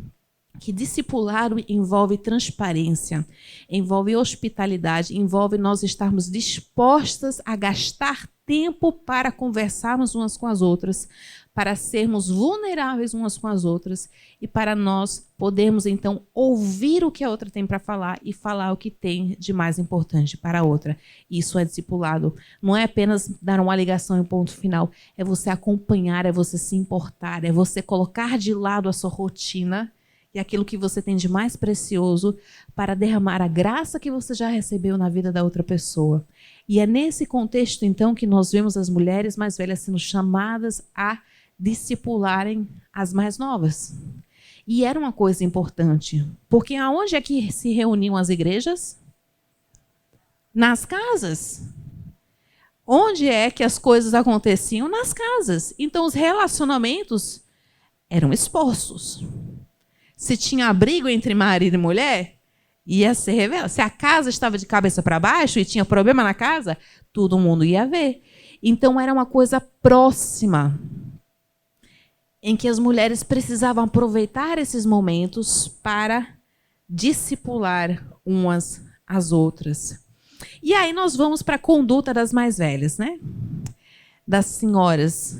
Que discipulado envolve transparência, envolve hospitalidade, envolve nós estarmos dispostas a gastar tempo para conversarmos umas com as outras, para sermos vulneráveis umas com as outras e para nós podermos, então, ouvir o que a outra tem para falar e falar o que tem de mais importante para a outra. Isso é discipulado. Não é apenas dar uma ligação e um ponto final, é você acompanhar, é você se importar, é você colocar de lado a sua rotina e aquilo que você tem de mais precioso para derramar a graça que você já recebeu na vida da outra pessoa. E é nesse contexto, então, que nós vemos as mulheres mais velhas sendo chamadas a discipularem as mais novas. E era uma coisa importante, porque aonde é que se reuniam as igrejas? Nas casas. Onde é que as coisas aconteciam? Nas casas. Então, os relacionamentos eram expostos. Se tinha abrigo entre marido e mulher, ia ser revelado. Se a casa estava de cabeça para baixo e tinha problema na casa, todo mundo ia ver. Então, era uma coisa próxima, em que as mulheres precisavam aproveitar esses momentos para discipular umas às outras. E aí nós vamos para a conduta das mais velhas, né? Das senhoras,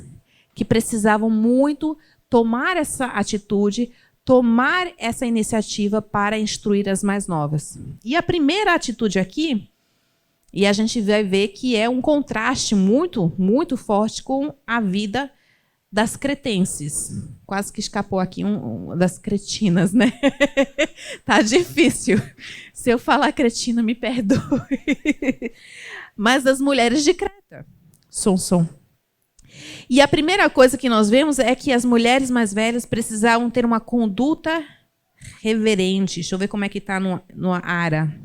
que precisavam muito tomar essa atitude, tomar essa iniciativa para instruir as mais novas. E a primeira atitude aqui, e a gente vai ver que é um contraste muito, muito forte com a vida das cretenses. Quase que escapou aqui das cretinas, né? Tá difícil. Se eu falar cretina, me perdoe. Mas das mulheres de Creta. Som. E a primeira coisa que nós vemos é que as mulheres mais velhas precisavam ter uma conduta reverente. Deixa eu ver como é que está no Ara.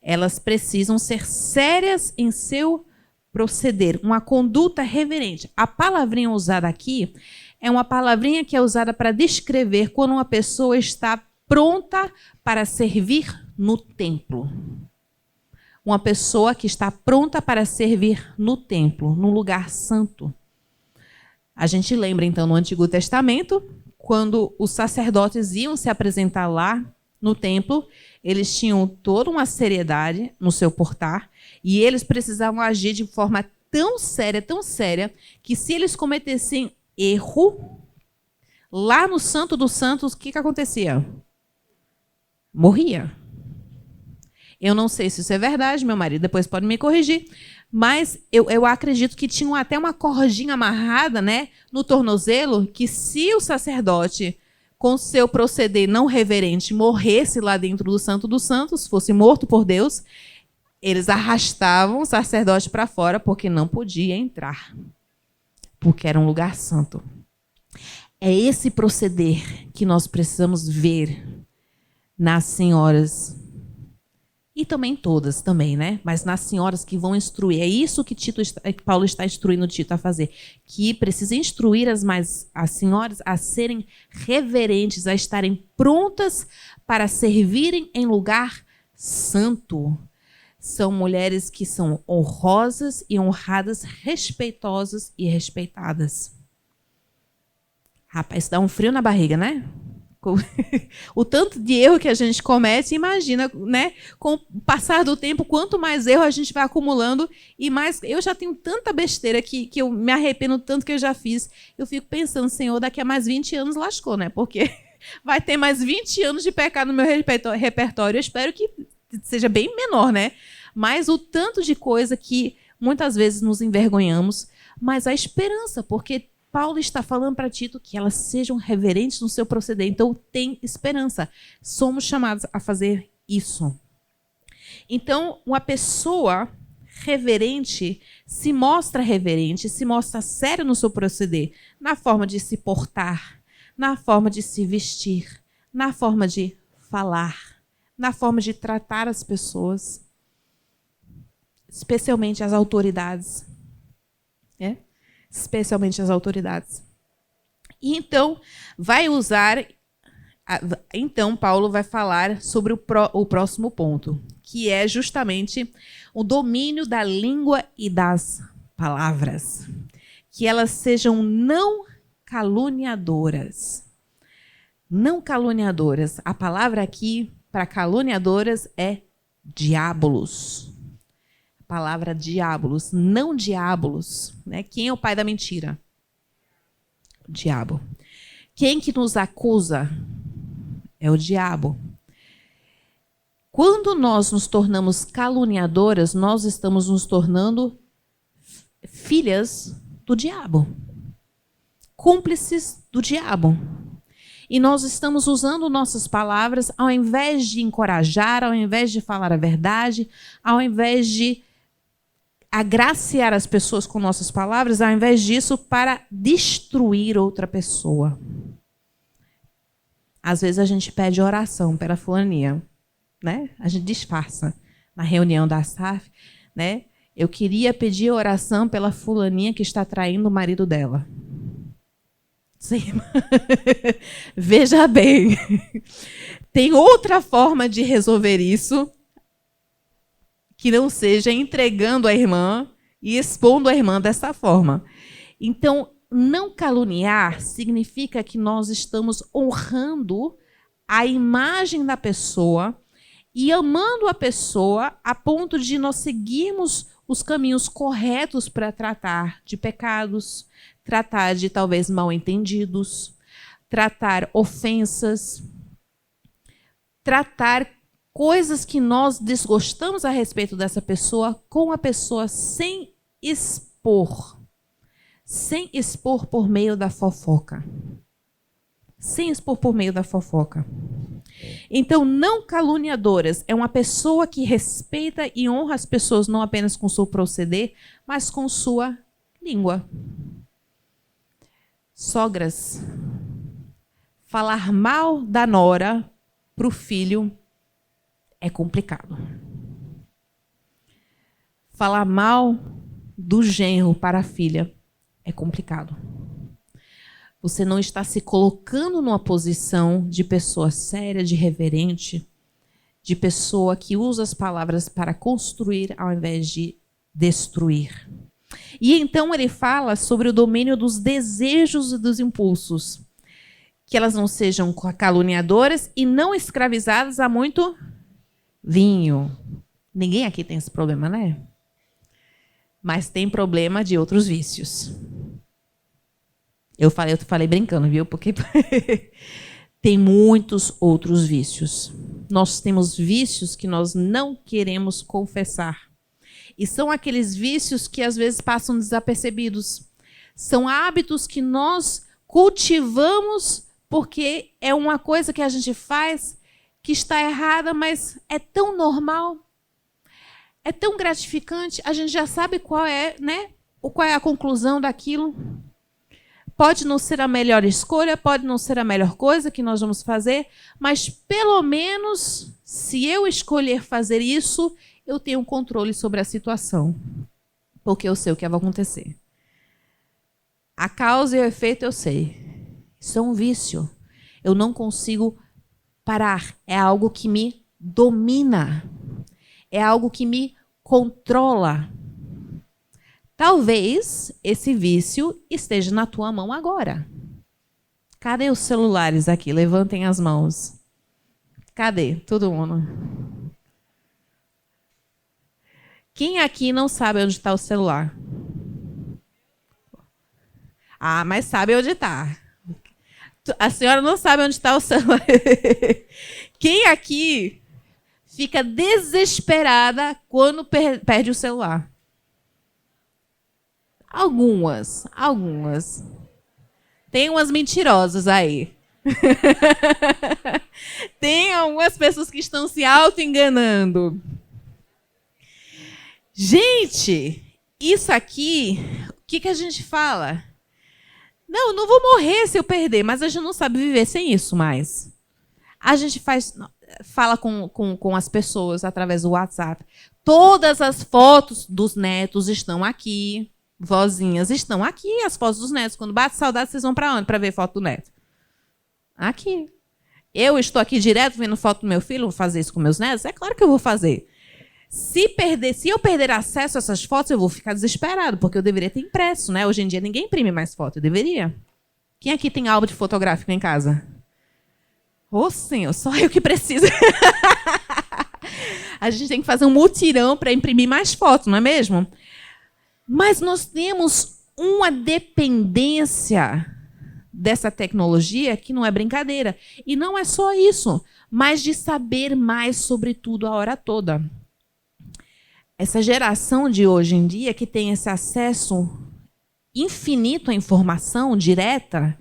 Elas precisam ser sérias em seu proceder, uma conduta reverente. A palavrinha usada aqui é uma palavrinha que é usada para descrever quando uma pessoa está pronta para servir no templo. Uma pessoa que está pronta para servir no templo, no lugar santo. A gente lembra, então, no Antigo Testamento, quando os sacerdotes iam se apresentar lá no templo, eles tinham toda uma seriedade no seu portar, e eles precisavam agir de forma tão séria, que se eles cometessem erro, lá no Santo dos Santos, o que acontecia? Morria. Eu não sei se isso é verdade, meu marido depois pode me corrigir, mas eu acredito que tinham até uma cordinha amarrada, né, no tornozelo, que se o sacerdote, com seu proceder não reverente, morresse lá dentro do Santo dos Santos, fosse morto por Deus, eles arrastavam o sacerdote para fora, porque não podia entrar, porque era um lugar santo. É esse proceder que nós precisamos ver nas senhoras, e também todas também, né? Mas nas senhoras que vão instruir. É isso que Paulo está instruindo Tito a fazer, que precisa instruir as senhoras a serem reverentes, a estarem prontas para servirem em lugar santo. São mulheres que são honrosas e honradas, respeitosas e respeitadas. Rapaz, dá um frio na barriga, né? O tanto de erro que a gente comete, imagina, né? Com o passar do tempo, quanto mais erro a gente vai acumulando, e mais. Eu já tenho tanta besteira que eu me arrependo tanto que eu já fiz. Eu fico pensando, Senhor, daqui a mais 20 anos lascou, né? Porque vai ter mais 20 anos de pecado no meu repertório. Eu espero que seja bem menor, né? Mas o tanto de coisa que muitas vezes nos envergonhamos, mas a esperança, porque Paulo está falando para Tito que elas sejam reverentes no seu proceder. Então, tem esperança. Somos chamados a fazer isso. Então, uma pessoa reverente se mostra séria no seu proceder, na forma de se portar, na forma de se vestir, na forma de falar, na forma de tratar as pessoas, especialmente as autoridades. Especialmente as autoridades. E então, Paulo vai falar sobre o próximo ponto, que é justamente o domínio da língua e das palavras. Que elas sejam não caluniadoras. Não caluniadoras. A palavra aqui para caluniadoras é diabolos. Palavra diabolos, não diabolos, né? Quem é o pai da mentira? O diabo. Quem que nos acusa? É o diabo. Quando nós nos tornamos caluniadoras, nós estamos nos tornando filhas do diabo, cúmplices do diabo. E nós estamos usando nossas palavras ao invés de encorajar, ao invés de falar a verdade, ao invés de agraciar as pessoas com nossas palavras, ao invés disso, para destruir outra pessoa. Às vezes a gente pede oração pela fulaninha, né? A gente disfarça na reunião da SAF, né? Eu queria pedir oração pela fulaninha que está traindo o marido dela. Sim. Veja bem, tem outra forma de resolver isso que não seja entregando a irmã e expondo a irmã dessa forma. Então, não caluniar significa que nós estamos honrando a imagem da pessoa e amando a pessoa a ponto de nós seguirmos os caminhos corretos para tratar de pecados, tratar de talvez mal-entendidos, tratar ofensas, tratar coisas que nós desgostamos a respeito dessa pessoa com a pessoa sem expor por meio da fofoca. Sem expor por meio da fofoca. Então, não caluniadoras é uma pessoa que respeita e honra as pessoas não apenas com seu proceder, mas com sua língua. Sogras, falar mal da nora para o filho é complicado. Falar mal do genro para a filha é complicado. Você não está se colocando numa posição de pessoa séria, de reverente, de pessoa que usa as palavras para construir ao invés de destruir. E então ele fala sobre o domínio dos desejos e dos impulsos. Que elas não sejam caluniadoras e não escravizadas a muito vinho. Ninguém aqui tem esse problema, né? Mas tem problema de outros vícios. Eu falei brincando, viu? Porque tem muitos outros vícios. Nós temos vícios que nós não queremos confessar. E são aqueles vícios que às vezes passam desapercebidos. São hábitos que nós cultivamos porque é uma coisa que a gente faz que está errada, mas é tão normal, é tão gratificante, a gente já sabe qual é, né? Qual é a conclusão daquilo. Pode não ser a melhor escolha, pode não ser a melhor coisa que nós vamos fazer, mas pelo menos, se eu escolher fazer isso, eu tenho controle sobre a situação, porque eu sei o que vai acontecer. A causa e o efeito eu sei. Isso é um vício. Eu não consigo parar. É algo que me domina. É algo que me controla. Talvez esse vício esteja na tua mão agora. Cadê os celulares aqui? Levantem as mãos. Cadê? Todo mundo. Quem aqui não sabe onde está o celular? Ah, mas sabe onde está. A senhora não sabe onde está o celular. Quem aqui fica desesperada quando perde o celular? Algumas. Tem umas mentirosas aí. Tem algumas pessoas que estão se auto-enganando. Gente, isso aqui, o que a gente fala? Não, eu não vou morrer se eu perder, mas a gente não sabe viver sem isso mais. A gente fala com as pessoas através do WhatsApp. Todas as fotos dos netos estão aqui. Vozinhas estão aqui, as fotos dos netos. Quando bate saudade, vocês vão para onde para ver foto do neto? Aqui. Eu estou aqui direto vendo foto do meu filho, vou fazer isso com meus netos? É claro que eu vou fazer. Se eu perder acesso a essas fotos, eu vou ficar desesperado, porque eu deveria ter impresso, né? Hoje em dia ninguém imprime mais foto, eu deveria. Quem aqui tem álbum de fotográfico em casa? Ô, senhor, só eu que preciso. A gente tem que fazer um mutirão para imprimir mais fotos, não é mesmo? Mas nós temos uma dependência dessa tecnologia que não é brincadeira. E não é só isso, mas de saber mais sobre tudo a hora toda. Essa geração de hoje em dia que tem esse acesso infinito à informação direta,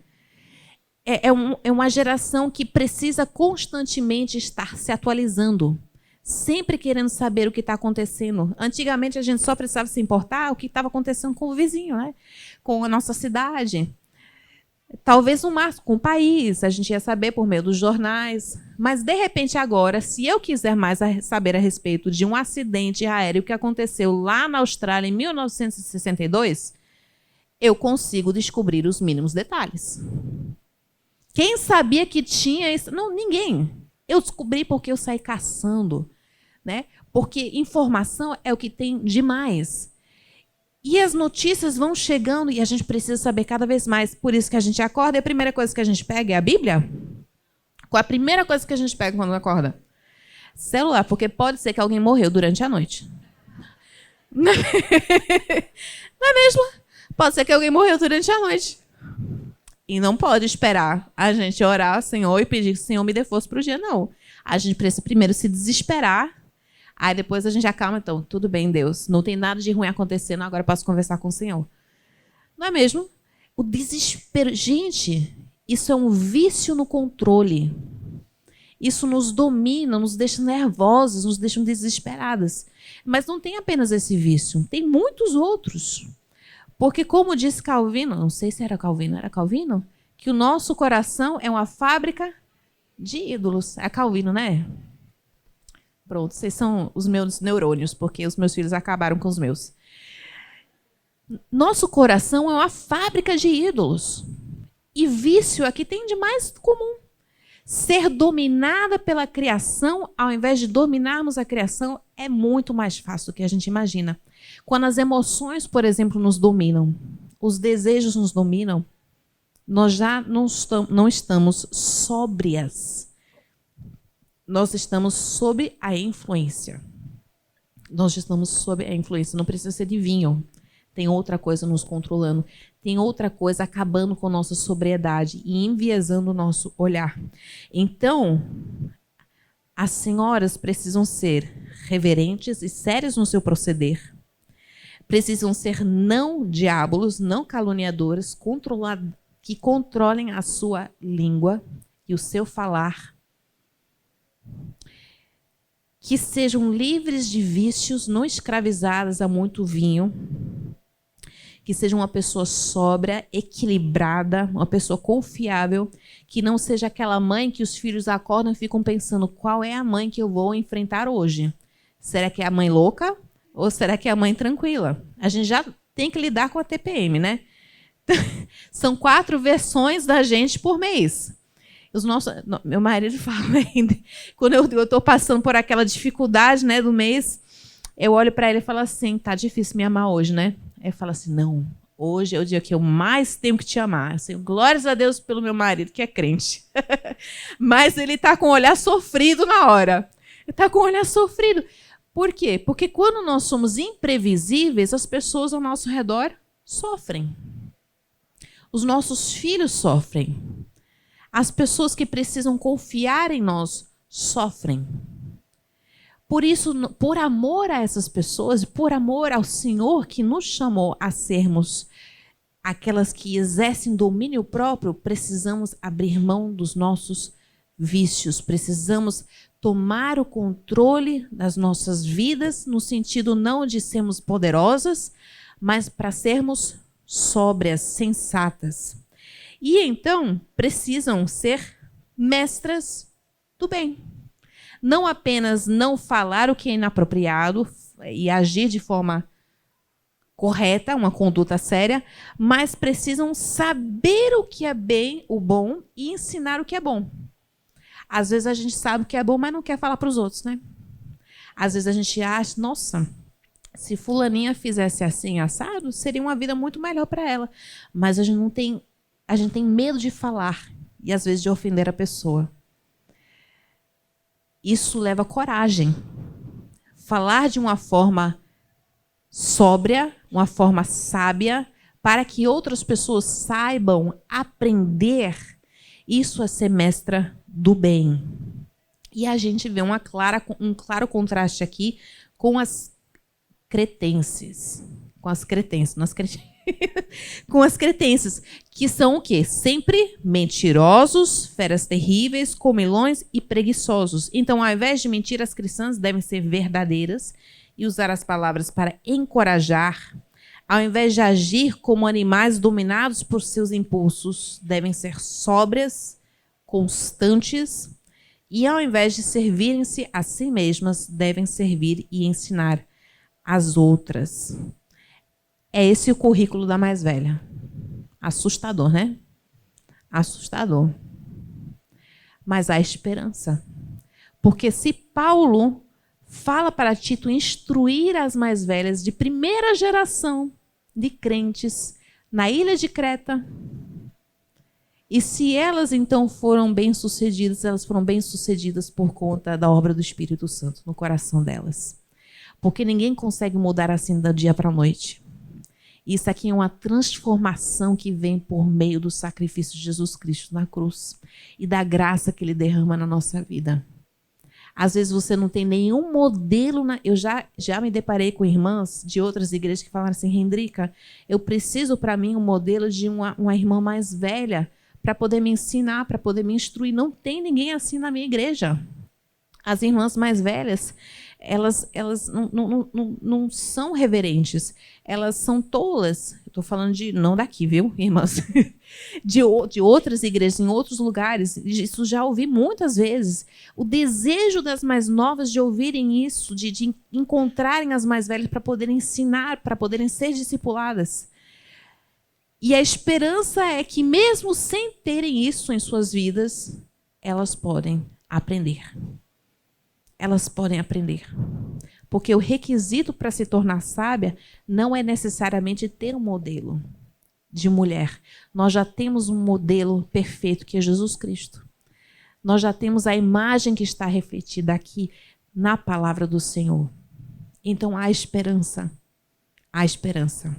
é uma geração que precisa constantemente estar se atualizando, sempre querendo saber o que está acontecendo. Antigamente, a gente só precisava se importar o que estava acontecendo com o vizinho, né? Com a nossa cidade. Talvez no máximo com o país, a gente ia saber por meio dos jornais. Mas, de repente, agora, se eu quiser mais saber a respeito de um acidente aéreo que aconteceu lá na Austrália em 1962, eu consigo descobrir os mínimos detalhes. Quem sabia que tinha isso? Não, ninguém. Eu descobri porque eu saí caçando, né? Porque informação é o que tem demais. E as notícias vão chegando e a gente precisa saber cada vez mais. Por isso que a gente acorda e a primeira coisa que a gente pega é a Bíblia. Qual é a primeira coisa que a gente pega quando acorda? Celular, porque pode ser que alguém morreu durante a noite. Não é mesmo? Pode ser que alguém morreu durante a noite. E não pode esperar a gente orar ao Senhor e pedir que o Senhor me dê força para o dia, não. A gente precisa primeiro se desesperar, aí depois a gente acalma, então, tudo bem, Deus, não tem nada de ruim acontecendo, agora eu posso conversar com o Senhor. Não é mesmo? O desespero. Gente, isso é um vício no controle. Isso nos domina, nos deixa nervosos, nos deixa desesperadas. Mas não tem apenas esse vício, tem muitos outros. Porque, como disse Calvino, não sei se era Calvino? Que o nosso coração é uma fábrica de ídolos. É Calvino, né? Pronto, vocês são os meus neurônios, porque os meus filhos acabaram com os meus. Nosso coração é uma fábrica de ídolos. E vício aqui tem de mais comum. Ser dominada pela criação, ao invés de dominarmos a criação, é muito mais fácil do que a gente imagina. Quando as emoções, por exemplo, nos dominam, os desejos nos dominam, nós já não estamos sóbrias. Nós estamos sob a influência. Nós estamos sob a influência. Não precisa ser de vinho. Tem outra coisa nos controlando. Tem outra coisa acabando com a nossa sobriedade e enviesando o nosso olhar. Então, as senhoras precisam ser reverentes e sérias no seu proceder. Precisam ser não diabolos, não caluniadoras, que controlem a sua língua e o seu falar. Que sejam livres de vícios, não escravizadas a muito vinho. Que seja uma pessoa sóbria, equilibrada, uma pessoa confiável, que não seja aquela mãe que os filhos acordam e ficam pensando qual é a mãe que eu vou enfrentar hoje. Será que é a mãe louca ou será que é a mãe tranquila? A gente já tem que lidar com a TPM, né? São 4 versões da gente por mês. Meu marido fala ainda, quando eu estou passando por aquela dificuldade, né, do mês, eu olho para ele e falo assim, tá difícil me amar hoje, né? Aí eu falo assim, não, hoje é o dia que eu mais tenho que te amar. Assim, glórias a Deus pelo meu marido, que é crente. Mas ele está com o olhar sofrido na hora. Ele está com o olhar sofrido. Por quê? Porque quando nós somos imprevisíveis, as pessoas ao nosso redor sofrem. Os nossos filhos sofrem. As pessoas que precisam confiar em nós sofrem. Por isso, por amor a essas pessoas, por amor ao Senhor que nos chamou a sermos aquelas que exercem domínio próprio, precisamos abrir mão dos nossos vícios, precisamos tomar o controle das nossas vidas, no sentido não de sermos poderosas, mas para sermos sóbrias, sensatas. E então precisam ser mestras do bem. Não apenas não falar o que é inapropriado e agir de forma correta, uma conduta séria, mas precisam saber o que é bem, o bom, e ensinar o que é bom. Às vezes a gente sabe o que é bom, mas não quer falar para os outros, né? Às vezes a gente acha, nossa, se fulaninha fizesse assim, assado, seria uma vida muito melhor para ela. Mas a gente tem medo de falar e às vezes de ofender a pessoa. Isso leva coragem. Falar de uma forma sóbria, uma forma sábia, para que outras pessoas saibam aprender. Isso é ser mestra do bem. E a gente vê um claro contraste aqui com as cretenses. Com as cretenses. com as cretências, que são o quê? Sempre mentirosos, feras terríveis, comilões e preguiçosos. Então, ao invés de mentir, as cristãs devem ser verdadeiras e usar as palavras para encorajar. Ao invés de agir como animais dominados por seus impulsos, devem ser sóbrias, constantes, e ao invés de servirem-se a si mesmas, devem servir e ensinar as outras. É esse o currículo da mais velha. Assustador, né? Assustador. Mas há esperança. Porque se Paulo fala para Tito instruir as mais velhas de primeira geração de crentes na ilha de Creta, e se elas então foram bem-sucedidas, elas foram bem-sucedidas por conta da obra do Espírito Santo no coração delas. Porque ninguém consegue mudar assim do dia para a noite. Isso aqui é uma transformação que vem por meio do sacrifício de Jesus Cristo na cruz e da graça que ele derrama na nossa vida. Às vezes você não tem nenhum modelo. Eu já me deparei com irmãs de outras igrejas que falaram assim: Hendrika, eu preciso para mim um modelo de uma irmã mais velha para poder me ensinar, para poder me instruir. Não tem ninguém assim na minha igreja. As irmãs mais velhas, elas não são reverentes, elas são tolas. Estou falando não daqui, viu, irmãs? De outras igrejas, em outros lugares. Isso já ouvi muitas vezes. O desejo das mais novas de ouvirem isso, de encontrarem as mais velhas para poderem ensinar, para poderem ser discipuladas. E a esperança é que, mesmo sem terem isso em suas vidas, elas podem aprender. Elas podem aprender. Porque o requisito para se tornar sábia não é necessariamente ter um modelo de mulher. Nós já temos um modelo perfeito, que é Jesus Cristo. Nós já temos a imagem que está refletida aqui na palavra do Senhor. Então há esperança. Há esperança.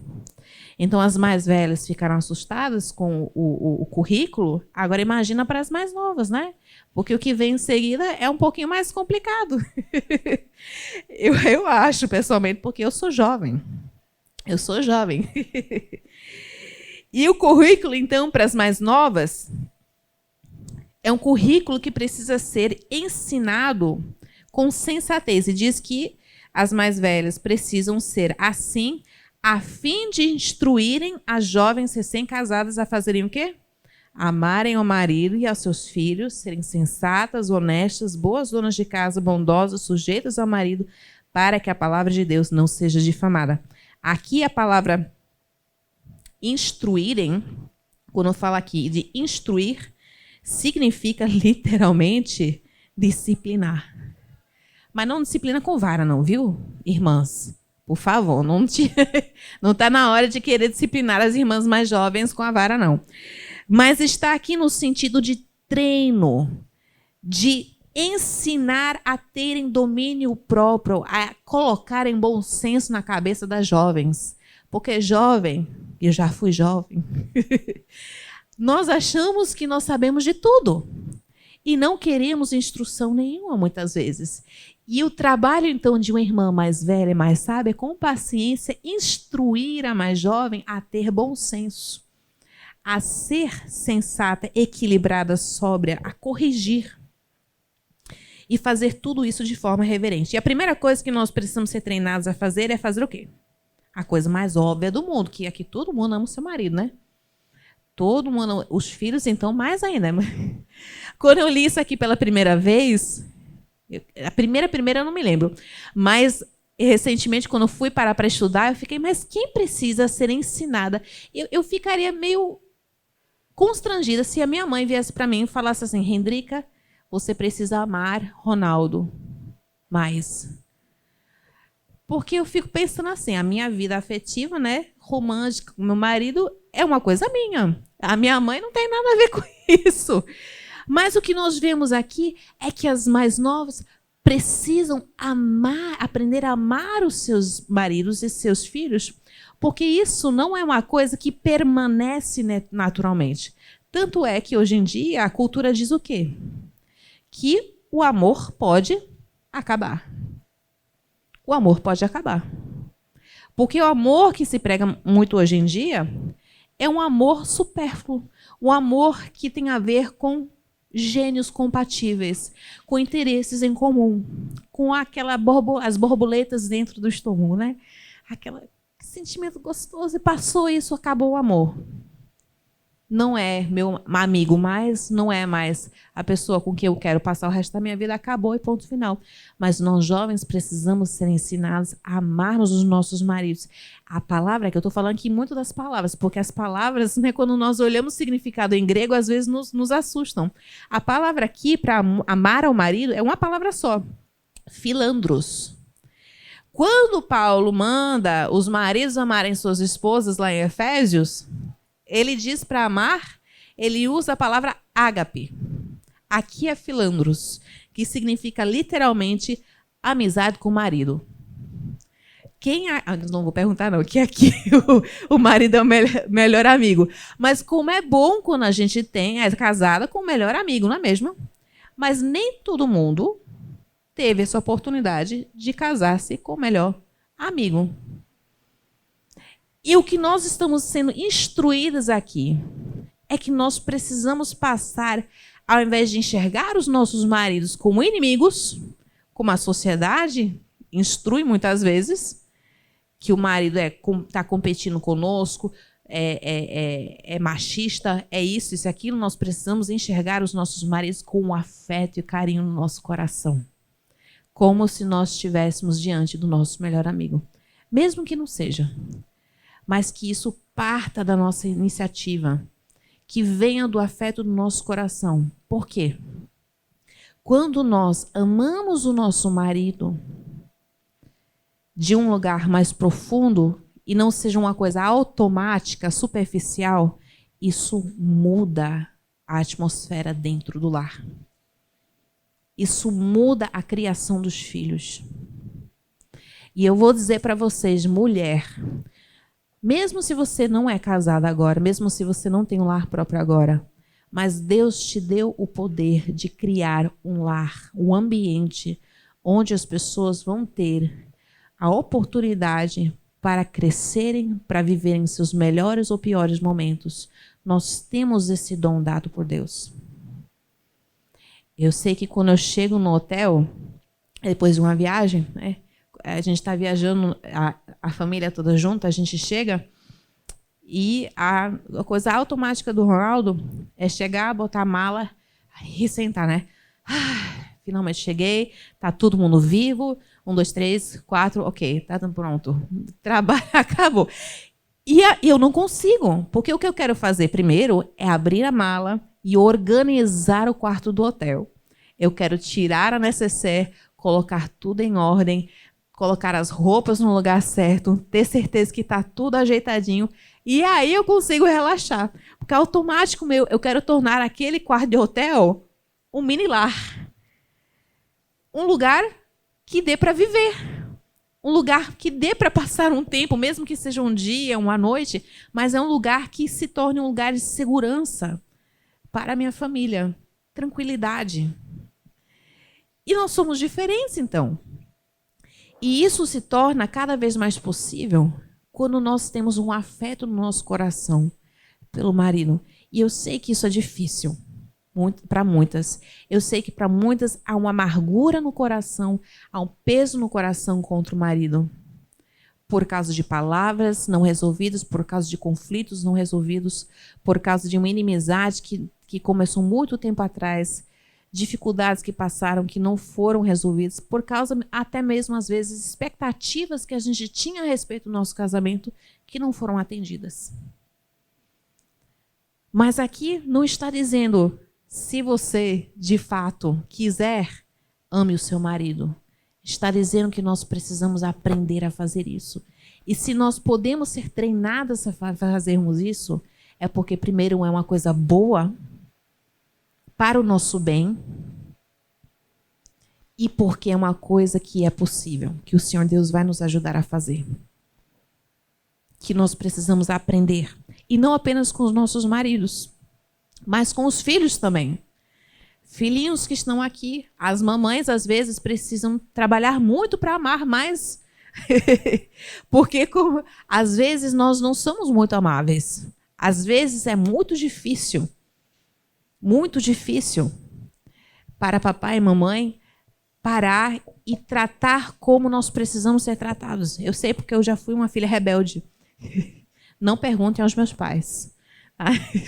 Então as mais velhas ficaram assustadas com o currículo. Agora imagina para as mais novas, né? Porque o que vem em seguida é um pouquinho mais complicado. eu acho, pessoalmente, porque eu sou jovem. Eu sou jovem. E o currículo, então, para as mais novas, é um currículo que precisa ser ensinado com sensatez. E diz que as mais velhas precisam ser assim, a fim de instruírem as jovens recém-casadas a fazerem o quê? Amarem ao marido e aos seus filhos, serem sensatas, honestas, boas donas de casa, bondosas, sujeitas ao marido, para que a palavra de Deus não seja difamada. Aqui a palavra instruírem, quando eu falo aqui de instruir, significa literalmente disciplinar. Mas não disciplina com vara, não, viu, irmãs? Por favor, não está na hora de querer disciplinar as irmãs mais jovens com a vara, não. Mas está aqui no sentido de treino, de ensinar a terem domínio próprio, a colocarem bom senso na cabeça das jovens. Porque jovem, eu já fui jovem, nós achamos que nós sabemos de tudo e não queremos instrução nenhuma, muitas vezes. E o trabalho, então, de uma irmã mais velha e mais sábia, com paciência, instruir a mais jovem a ter bom senso, a ser sensata, equilibrada, sóbria, a corrigir e fazer tudo isso de forma reverente. E a primeira coisa que nós precisamos ser treinados a fazer é fazer o quê? A coisa mais óbvia do mundo, que aqui todo mundo ama o seu marido, né? Todo mundo, os filhos, então, mais ainda. Quando eu li isso aqui pela primeira vez, a primeira eu não me lembro, mas recentemente, quando eu fui parar para estudar, eu fiquei, mas quem precisa ser ensinada? Eu ficaria meio constrangida se a minha mãe viesse para mim e falasse assim: Hendrika, você precisa amar Ronaldo mais. Porque eu fico pensando assim, a minha vida afetiva, né, romântica com meu marido é uma coisa minha. A minha mãe não tem nada a ver com isso. Mas o que nós vemos aqui é que as mais novas precisam amar, aprender a amar os seus maridos e seus filhos, porque isso não é uma coisa que permanece naturalmente. Tanto é que hoje em dia a cultura diz o quê? Que o amor pode acabar. O amor pode acabar. Porque o amor que se prega muito hoje em dia é um amor supérfluo, um amor que tem a ver com gênios compatíveis, com interesses em comum, com as borboletas dentro do estômago, né? Aquele sentimento gostoso, e passou isso, acabou o amor. Não é meu amigo mais, não é mais a pessoa com quem eu quero passar o resto da minha vida, acabou e ponto final. Mas nós jovens precisamos ser ensinados a amarmos os nossos maridos. A palavra, que eu estou falando aqui muito das palavras, porque as palavras, né, quando nós olhamos o significado em grego, às vezes nos assustam. A palavra aqui para amar ao marido é uma palavra só, filandros. Quando Paulo manda os maridos amarem suas esposas lá em Efésios, ele diz para amar, ele usa a palavra ágape. Aqui é filandros, que significa literalmente amizade com o marido. Não vou perguntar não, que aqui o marido é o melhor amigo. Mas como é bom quando a gente é casada com o melhor amigo, não é mesmo? Mas nem todo mundo teve essa oportunidade de casar-se com o melhor amigo. E o que nós estamos sendo instruídas aqui é que nós precisamos passar, ao invés de enxergar os nossos maridos como inimigos, como a sociedade instrui muitas vezes, que o marido está competindo conosco, é machista, é isso e aquilo, nós precisamos enxergar os nossos maridos com um afeto e carinho no nosso coração, como se nós estivéssemos diante do nosso melhor amigo, mesmo que não seja. Mas que isso parta da nossa iniciativa, que venha do afeto do nosso coração. Por quê? Quando nós amamos o nosso marido de um lugar mais profundo e não seja uma coisa automática, superficial, isso muda a atmosfera dentro do lar. Isso muda a criação dos filhos. E eu vou dizer para vocês, mulher, mesmo se você não é casada agora, mesmo se você não tem um lar próprio agora, mas Deus te deu o poder de criar um lar, um ambiente onde as pessoas vão ter a oportunidade para crescerem, para viverem seus melhores ou piores momentos. Nós temos esse dom dado por Deus. Eu sei que quando eu chego no hotel, depois de uma viagem, né, a gente está viajando, a família toda junta, a gente chega e a coisa automática do Ronaldo é chegar, botar a mala e sentar, né? Finalmente cheguei, tá todo mundo vivo, 1, 2, 3, 4, ok, tá pronto, trabalho acabou. E eu não consigo, porque o que eu quero fazer primeiro é abrir a mala e organizar o quarto do hotel. Eu quero tirar a necessaire, colocar tudo em ordem, colocar as roupas no lugar certo, ter certeza que está tudo ajeitadinho, e aí eu consigo relaxar. Porque automático meu, eu quero tornar aquele quarto de hotel um mini lar. Um lugar que dê para viver. Um lugar que dê para passar um tempo, mesmo que seja um dia, uma noite, mas é um lugar que se torne um lugar de segurança para a minha família. Tranquilidade. E nós somos diferentes, então. E isso se torna cada vez mais possível quando nós temos um afeto no nosso coração pelo marido. E eu sei que isso é difícil para muitas. Eu sei que para muitas há uma amargura no coração, há um peso no coração contra o marido. Por causa de palavras não resolvidas, por causa de conflitos não resolvidos, por causa de uma inimizade que começou muito tempo atrás, dificuldades que passaram que não foram resolvidas, por causa até mesmo, às vezes, expectativas que a gente tinha a respeito do nosso casamento que não foram atendidas. Mas aqui não está dizendo, se você, de fato, quiser, ame o seu marido. Está dizendo que nós precisamos aprender a fazer isso. E se nós podemos ser treinadas a fazermos isso, é porque, primeiro, é uma coisa boa para o nosso bem e porque é uma coisa que é possível, que o Senhor Deus vai nos ajudar a fazer. Que nós precisamos aprender. E não apenas com os nossos maridos, mas com os filhos também. Filhinhos que estão aqui, as mamães às vezes precisam trabalhar muito para amar mais Porque às vezes nós não somos muito amáveis. Às vezes é muito difícil para papai e mamãe parar e tratar como nós precisamos ser tratados. Eu sei porque eu já fui uma filha rebelde. Não perguntem aos meus pais.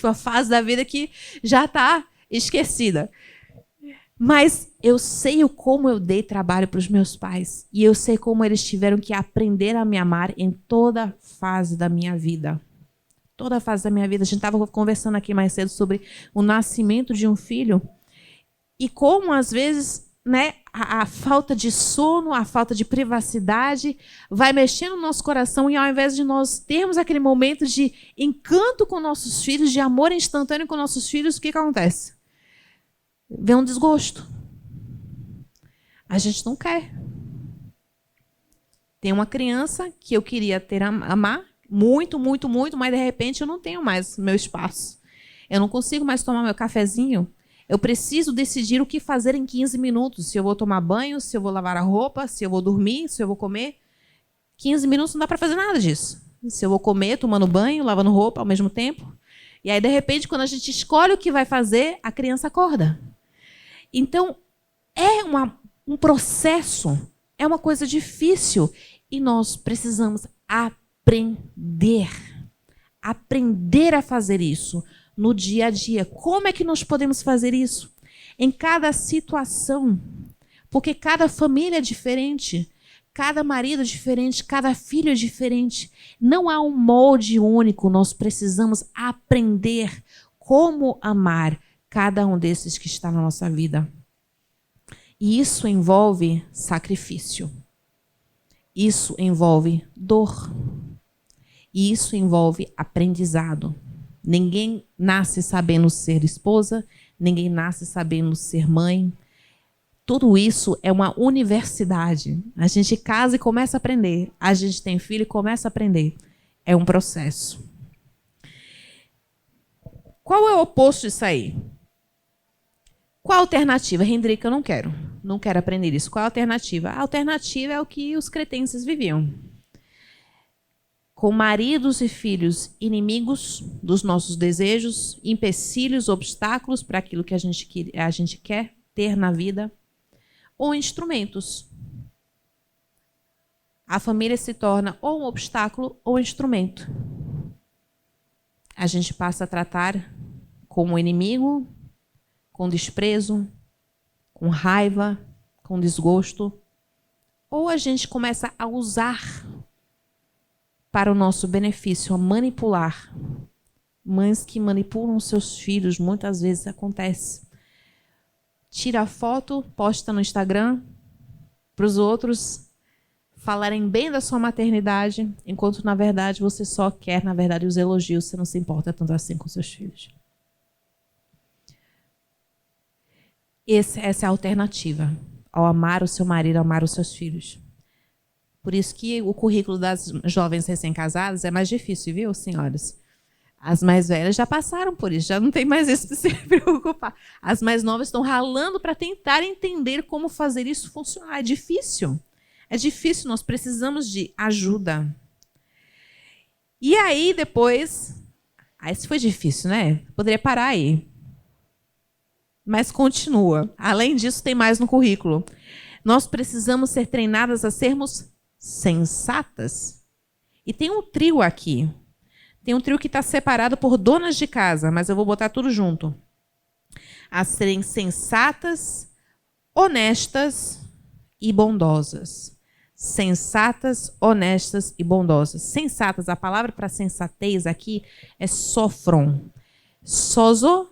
Uma fase da vida que já está esquecida. Mas eu sei como eu dei trabalho para os meus pais. E eu sei como eles tiveram que aprender a me amar em toda fase da minha vida. Toda fase da minha vida. A gente estava conversando aqui mais cedo sobre o nascimento de um filho. E como, às vezes, né, a falta de sono, a falta de privacidade vai mexendo no nosso coração e ao invés de nós termos aquele momento de encanto com nossos filhos, de amor instantâneo com nossos filhos, o que acontece? Vem um desgosto. A gente não quer. Tem uma criança que eu queria amar muito, muito, muito, mas de repente eu não tenho mais meu espaço. Eu não consigo mais tomar meu cafezinho. Eu preciso decidir o que fazer em 15 minutos. Se eu vou tomar banho, se eu vou lavar a roupa, se eu vou dormir, se eu vou comer. 15 minutos não dá para fazer nada disso. Se eu vou comer, tomando banho, lavando roupa ao mesmo tempo. E aí, de repente, quando a gente escolhe o que vai fazer, a criança acorda. Então, é um processo, é uma coisa difícil. E nós precisamos aprender a fazer isso no dia a dia. Como é que nós podemos fazer isso? Em cada situação. Porque cada família é diferente. Cada marido é diferente. Cada filho é diferente. Não há um molde único. Nós precisamos aprender como amar cada um desses que está na nossa vida. E isso envolve sacrifício. Isso envolve dor. E isso envolve aprendizado. Ninguém nasce sabendo ser esposa, ninguém nasce sabendo ser mãe. Tudo isso é uma universidade. A gente casa e começa a aprender. A gente tem filho e começa a aprender. É um processo. Qual é o oposto disso aí? Qual a alternativa? Hendrika, eu não quero. Não quero aprender isso. Qual a alternativa? A alternativa é o que os cretenses viviam. Com maridos e filhos inimigos dos nossos desejos, empecilhos, obstáculos para aquilo que a gente quer ter na vida, ou instrumentos. A família se torna ou um obstáculo ou um instrumento. A gente passa a tratar como inimigo, com desprezo, com raiva, com desgosto, ou a gente começa a usar para o nosso benefício, a manipular. Mães que manipulam seus filhos, muitas vezes acontece. Tira a foto, posta no Instagram, para os outros falarem bem da sua maternidade, enquanto, na verdade, você só quer, na verdade, os elogios, você não se importa tanto assim com seus filhos. Essa é a alternativa ao amar o seu marido, ao amar os seus filhos. Por isso que o currículo das jovens recém-casadas é mais difícil, viu, senhoras? As mais velhas já passaram por isso, já não tem mais isso para se preocupar. As mais novas estão ralando para tentar entender como fazer isso funcionar. É difícil. É difícil, nós precisamos de ajuda. E aí, depois... Esse foi difícil, né? Poderia parar aí. Mas continua. Além disso, tem mais no currículo. Nós precisamos ser treinadas a sermos sensatas. E tem um trio aqui. Tem um trio que está separado por donas de casa, mas eu vou botar tudo junto. A serem sensatas, honestas e bondosas. Sensatas, honestas e bondosas. Sensatas, a palavra para sensatez aqui é sofron. Sozo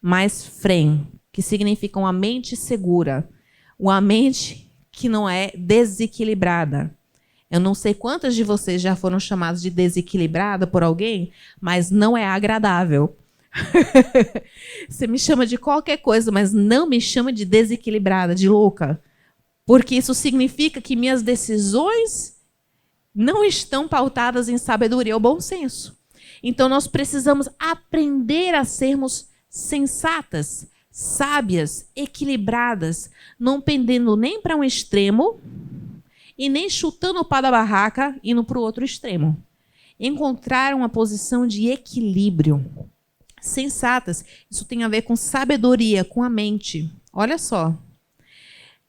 mais frem, que significa uma mente segura. Uma mente que não é desequilibrada. Eu não sei quantas de vocês já foram chamadas de desequilibrada por alguém, mas não é agradável. Você me chama de qualquer coisa, mas não me chama de desequilibrada, de louca. Porque isso significa que minhas decisões não estão pautadas em sabedoria ou bom senso. Então, nós precisamos aprender a sermos sensatas, sábias, equilibradas, não pendendo nem para um extremo e nem chutando o pau da barraca, indo para o outro extremo. Encontrar uma posição de equilíbrio. Sensatas, isso tem a ver com sabedoria, com a mente. Olha só.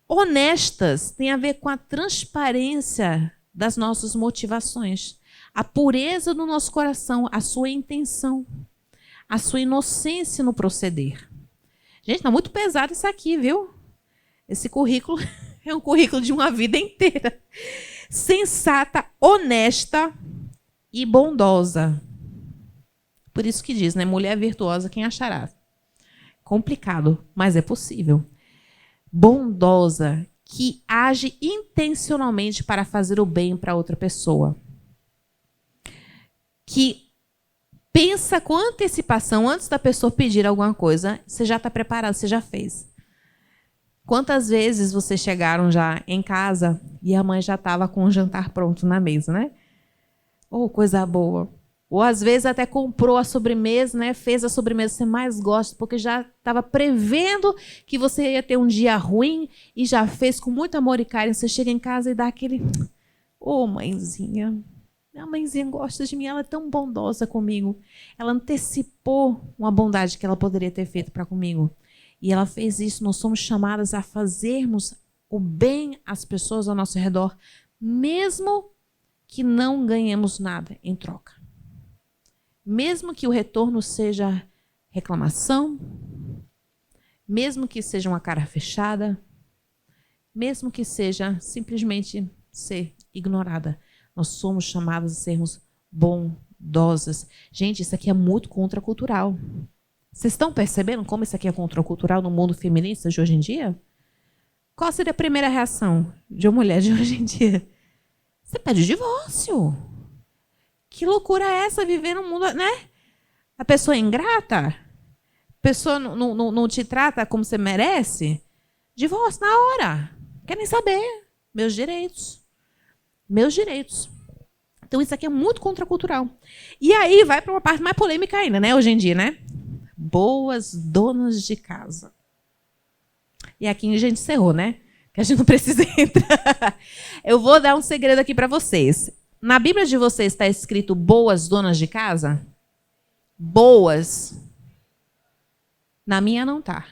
Honestas, tem a ver com a transparência das nossas motivações, a pureza do nosso coração, a sua intenção, a sua inocência no proceder. Gente, está muito pesado isso aqui, viu? Esse currículo é um currículo de uma vida inteira. Sensata, honesta e bondosa. Por isso que diz, né? Mulher virtuosa, quem achará? Complicado, mas é possível. Bondosa, que age intencionalmente para fazer o bem para outra pessoa. Que pensa com antecipação, antes da pessoa pedir alguma coisa, você já está preparado, você já fez. Quantas vezes vocês chegaram já em casa e a mãe já estava com o jantar pronto na mesa, né? Oh, coisa boa. Ou às vezes até comprou a sobremesa, né? Fez a sobremesa que você mais gosta, porque já estava prevendo que você ia ter um dia ruim e já fez com muito amor e carinho. Você chega em casa e dá aquele... Ô, mãezinha, minha mãezinha gosta de mim, ela é tão bondosa comigo. Ela antecipou uma bondade que ela poderia ter feito para comigo. E ela fez isso. Nós somos chamadas a fazermos o bem às pessoas ao nosso redor, mesmo que não ganhemos nada em troca. Mesmo que o retorno seja reclamação, mesmo que seja uma cara fechada, mesmo que seja simplesmente ser ignorada, nós somos chamados a sermos bondosas. Gente, isso aqui é muito contracultural. Vocês estão percebendo como isso aqui é contracultural no mundo feminista de hoje em dia? Qual seria a primeira reação de uma mulher de hoje em dia? Você pede o divórcio. Que loucura é essa, viver num mundo, né? A pessoa é ingrata? A pessoa não te trata como você merece? Divórcio na hora. Quer nem saber. Meus direitos. Meus direitos. Então isso aqui é muito contracultural. E aí vai para uma parte mais polêmica ainda, né? Hoje em dia, né? Boas donas de casa. E aqui a gente encerrou, né? Que a gente não precisa entrar. Eu vou dar um segredo aqui para vocês. Na Bíblia de vocês está escrito boas donas de casa? Boas. Na minha não está.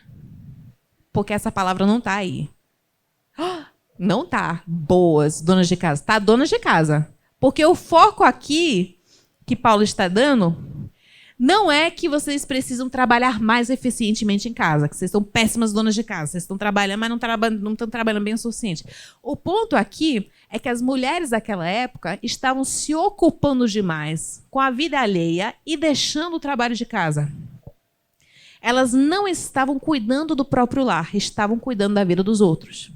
Porque essa palavra não está aí. Não está. Boas donas de casa. Está donas de casa. Porque o foco aqui que Paulo está dando não é que vocês precisam trabalhar mais eficientemente em casa, que vocês são péssimas donas de casa, vocês estão trabalhando, mas não estão trabalhando bem o suficiente. O ponto aqui é que as mulheres daquela época estavam se ocupando demais com a vida alheia e deixando o trabalho de casa. Elas não estavam cuidando do próprio lar, estavam cuidando da vida dos outros.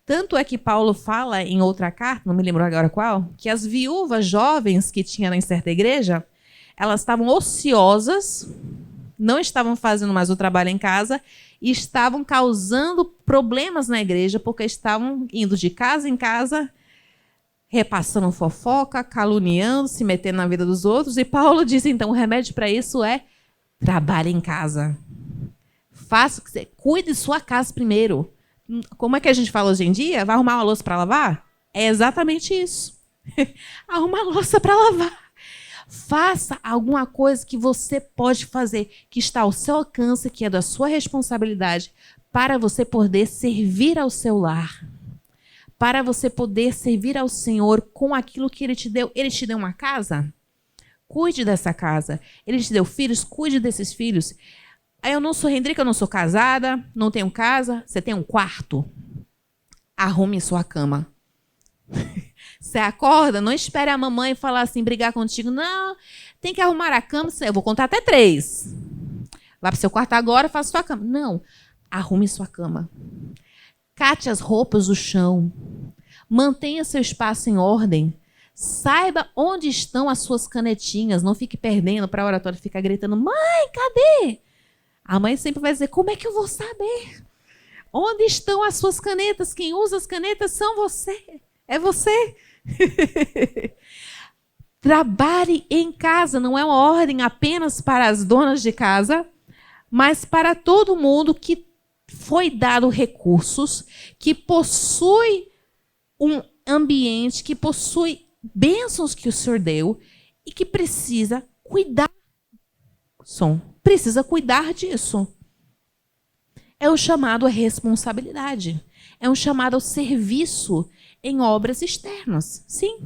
Tanto é que Paulo fala em outra carta, não me lembro agora qual, que as viúvas jovens que tinha em certa igreja, elas estavam ociosas, não estavam fazendo mais o trabalho em casa e estavam causando problemas na igreja porque estavam indo de casa em casa, repassando fofoca, caluniando, se metendo na vida dos outros. E Paulo diz, então, o remédio para isso é trabalhe em casa. Faça o que você... Cuide de sua casa primeiro. Como é que a gente fala hoje em dia? Vai arrumar uma louça para lavar? É exatamente isso. Arrumar louça para lavar. Faça alguma coisa que você pode fazer, que está ao seu alcance, que é da sua responsabilidade, para você poder servir ao seu lar. Para você poder servir ao Senhor com aquilo que Ele te deu. Ele te deu uma casa? Cuide dessa casa. Ele te deu filhos? Cuide desses filhos. Eu não sou Hendrika, eu não sou casada, não tenho casa. Você tem um quarto? Arrume sua cama. Você acorda, não espere a mamãe falar assim, brigar contigo. Não, tem que arrumar a cama. Eu vou contar até 3. Vá para o seu quarto agora, faça sua cama. Não, arrume sua cama. Cate as roupas do chão. Mantenha seu espaço em ordem. Saiba onde estão as suas canetinhas. Não fique perdendo para a oratória ficar gritando, mãe, cadê? A mãe sempre vai dizer, como é que eu vou saber? Onde estão as suas canetas? Quem usa as canetas são você. É você. Trabalhe em casa. Não é uma ordem apenas para as donas de casa, mas para todo mundo que foi dado recursos, que possui ambiente que possui bênçãos que o Senhor deu e que precisa cuidar. Precisa cuidar disso. É um chamado à responsabilidade. É um chamado ao serviço em obras externas. Sim.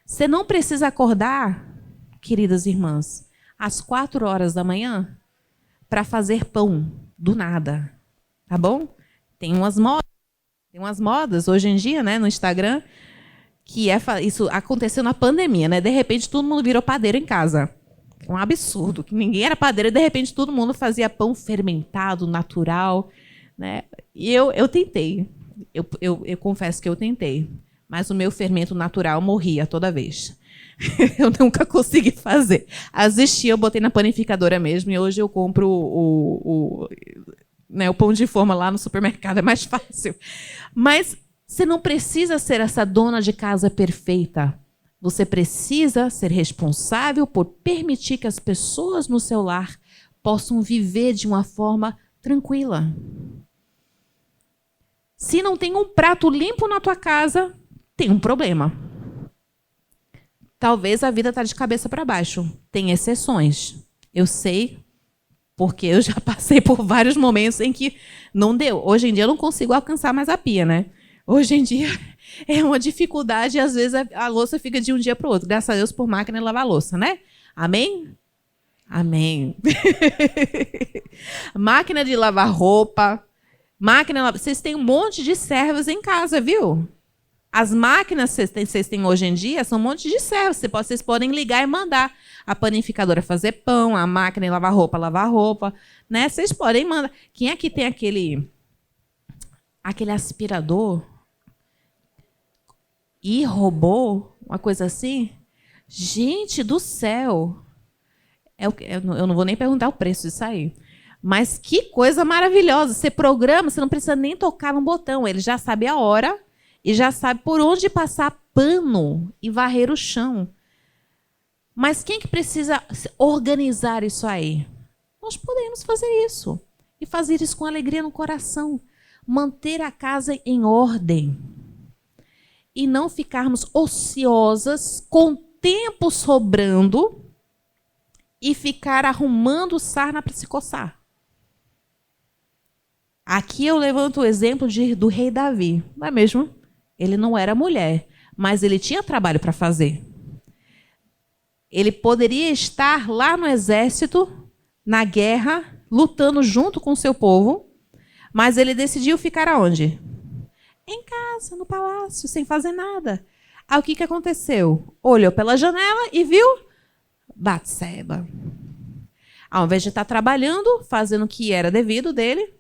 Você não precisa acordar, queridas irmãs, às 4 horas da manhã para fazer pão do nada. Tá bom? Tem umas modas hoje em dia, né, no Instagram, que isso aconteceu na pandemia, né? De repente todo mundo virou padeiro em casa. Um absurdo, que ninguém era padeiro e de repente todo mundo fazia pão fermentado, natural, né? E eu tentei. Eu confesso que eu tentei, mas o meu fermento natural morria toda vez. Eu nunca consegui fazer. Assisti, eu botei na panificadora mesmo e hoje eu compro o pão de forma lá no supermercado, é mais fácil. Mas você não precisa ser essa dona de casa perfeita. Você precisa ser responsável por permitir que as pessoas no seu lar possam viver de uma forma tranquila. Se não tem um prato limpo na tua casa, tem um problema. Talvez a vida está de cabeça para baixo. Tem exceções. Eu sei, porque eu já passei por vários momentos em que não deu. Hoje em dia eu não consigo alcançar mais a pia, né? Hoje em dia é uma dificuldade e às vezes a louça fica de um dia para o outro. Graças a Deus por máquina de lavar louça, né? Amém? Amém. Máquina de lavar roupa. Vocês têm um monte de servos em casa, viu? As máquinas que vocês têm hoje em dia são um monte de servos. Vocês podem ligar e mandar a panificadora fazer pão, a máquina de lavar roupa, né? Vocês podem mandar. Quem é que tem aquele aspirador e robô, uma coisa assim? Gente do céu! Eu não vou nem perguntar o preço disso aí. Mas que coisa maravilhosa! Você programa, você não precisa nem tocar no botão. Ele já sabe a hora e já sabe por onde passar pano e varrer o chão. Mas quem que precisa organizar isso aí? Nós podemos fazer isso. E fazer isso com alegria no coração. Manter a casa em ordem. E não ficarmos ociosas, com tempo sobrando, e ficar arrumando sarna para se coçar. Aqui eu levanto o exemplo do rei Davi, não é mesmo? Ele não era mulher, mas ele tinha trabalho para fazer. Ele poderia estar lá no exército, na guerra, lutando junto com o seu povo, mas ele decidiu ficar aonde? Em casa, no palácio, sem fazer nada. Aí o que aconteceu? Olhou pela janela e viu Batseba. Ao invés de estar trabalhando, fazendo o que era devido dele,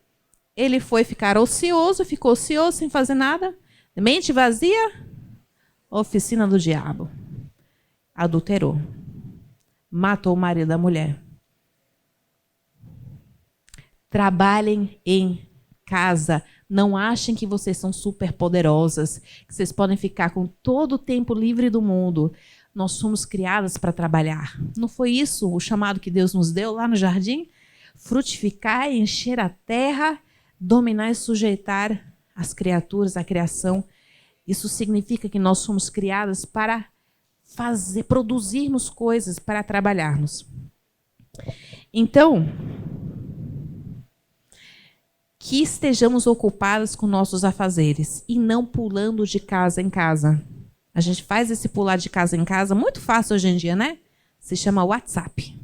ele foi ficar ocioso, ficou ocioso, sem fazer nada. Mente vazia, oficina do diabo. Adulterou. Matou o marido da mulher. Trabalhem em casa. Não achem que vocês são super poderosas, que vocês podem ficar com todo o tempo livre do mundo. Nós somos criadas para trabalhar. Não foi isso o chamado que Deus nos deu lá no jardim? Frutificar, encher a terra, dominar e sujeitar as criaturas, a criação. Isso significa que nós somos criadas para produzirmos coisas, para trabalharmos. Então, que estejamos ocupadas com nossos afazeres e não pulando de casa em casa. A gente faz esse pular de casa em casa muito fácil hoje em dia, né? Se chama WhatsApp.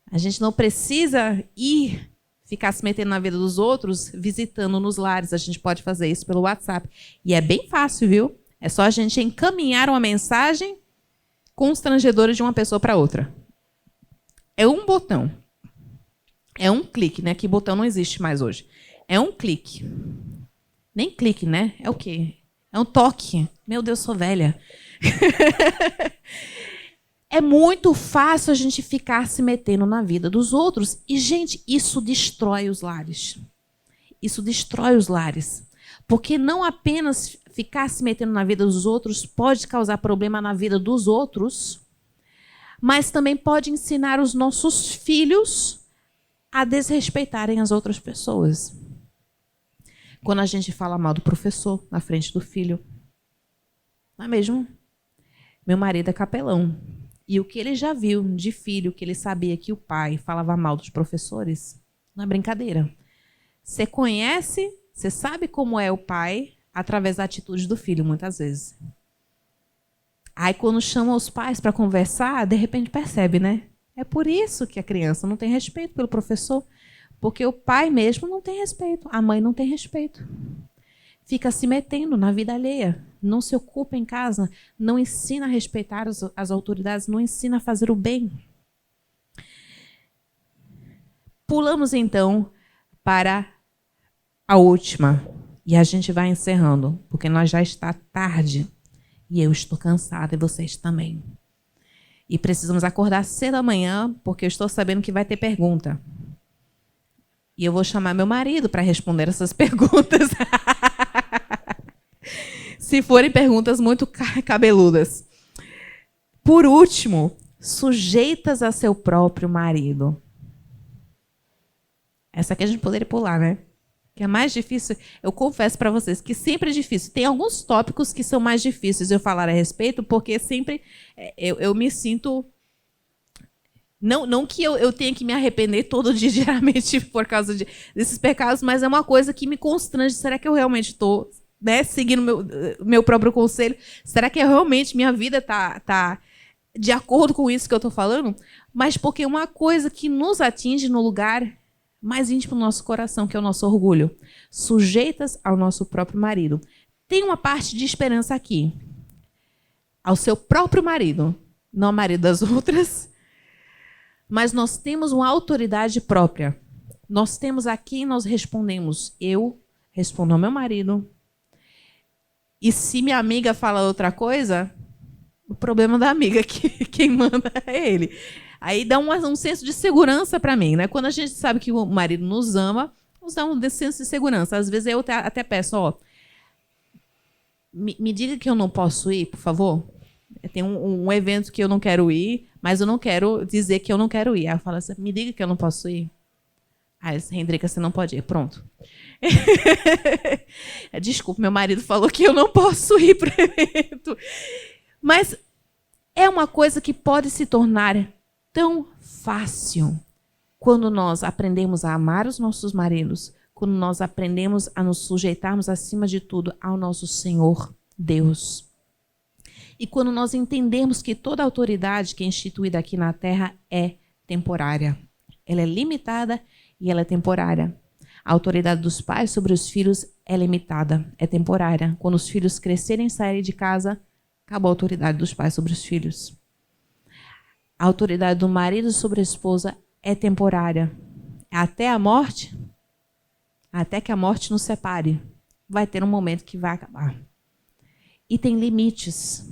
A gente não precisa ficar se metendo na vida dos outros, visitando nos lares. A gente pode fazer isso pelo WhatsApp. E é bem fácil, viu? É só a gente encaminhar uma mensagem constrangedora de uma pessoa para outra. É um botão. É um clique, né? Que botão não existe mais hoje. É um clique. Nem clique, né? É o quê? É um toque. Meu Deus, sou velha. É muito fácil a gente ficar se metendo na vida dos outros. E, gente, isso destrói os lares. Isso destrói os lares. Porque não apenas ficar se metendo na vida dos outros pode causar problema na vida dos outros, mas também pode ensinar os nossos filhos a desrespeitarem as outras pessoas. Quando a gente fala mal do professor na frente do filho. Não é mesmo? Meu marido é capelão. E o que ele já viu de filho, que ele sabia que o pai falava mal dos professores, não é brincadeira. Você conhece, você sabe como é o pai através da atitude do filho, muitas vezes. Aí, quando chama os pais para conversar, de repente percebe, né? É por isso que a criança não tem respeito pelo professor, porque o pai mesmo não tem respeito, a mãe não tem respeito. Fica se metendo na vida alheia, não se ocupa em casa, não ensina a respeitar as autoridades, não ensina a fazer o bem. Pulamos, então, para a última, e a gente vai encerrando, porque nós já está tarde. E eu estou cansada, e vocês também. E precisamos acordar cedo amanhã, porque eu estou sabendo que vai ter pergunta. E eu vou chamar meu marido para responder essas perguntas. Se forem perguntas muito cabeludas. Por último, sujeitas a seu próprio marido. Essa aqui a gente poderia pular, né? Que é mais difícil, eu confesso para vocês que sempre é difícil. Tem alguns tópicos que são mais difíceis de eu falar a respeito, porque sempre eu me sinto... Não que eu tenha que me arrepender todo dia, diariamente, por causa desses pecados, mas é uma coisa que me constrange. Será que eu realmente estou, né, seguindo meu próprio conselho? Será que realmente minha vida está de acordo com isso que eu estou falando? Mas porque uma coisa que nos atinge no lugar mais íntimo do nosso coração, que é o nosso orgulho. Sujeitas ao nosso próprio marido. Tem uma parte de esperança aqui. Ao seu próprio marido. Não ao marido das outras. Mas nós temos uma autoridade própria. Nós temos a quem nós respondemos. Eu respondo ao meu marido. E se minha amiga fala outra coisa, o problema da amiga, que quem manda é ele. Aí dá um senso de segurança para mim, né? Quando a gente sabe que o marido nos ama, nos dá um senso de segurança. Às vezes eu até peço, me diga que eu não posso ir, por favor. Tem um evento que eu não quero ir, mas eu não quero dizer que eu não quero ir. Aí eu falo assim, me diga que eu não posso ir. Aí, Hendrika, você não pode ir. Pronto. Desculpa, meu marido falou que eu não posso ir para o evento. Mas é uma coisa que pode se tornar tão fácil quando nós aprendemos a amar os nossos maridos, quando nós aprendemos a nos sujeitarmos, acima de tudo, ao nosso Senhor Deus. E quando nós entendemos que toda autoridade que é instituída aqui na terra é temporária. Ela é limitada e ela é temporária. A autoridade dos pais sobre os filhos é limitada, é temporária. Quando os filhos crescerem e saírem de casa, acabou a autoridade dos pais sobre os filhos. A autoridade do marido sobre a esposa é temporária. Até a morte, até que a morte nos separe, vai ter um momento que vai acabar. E tem limites.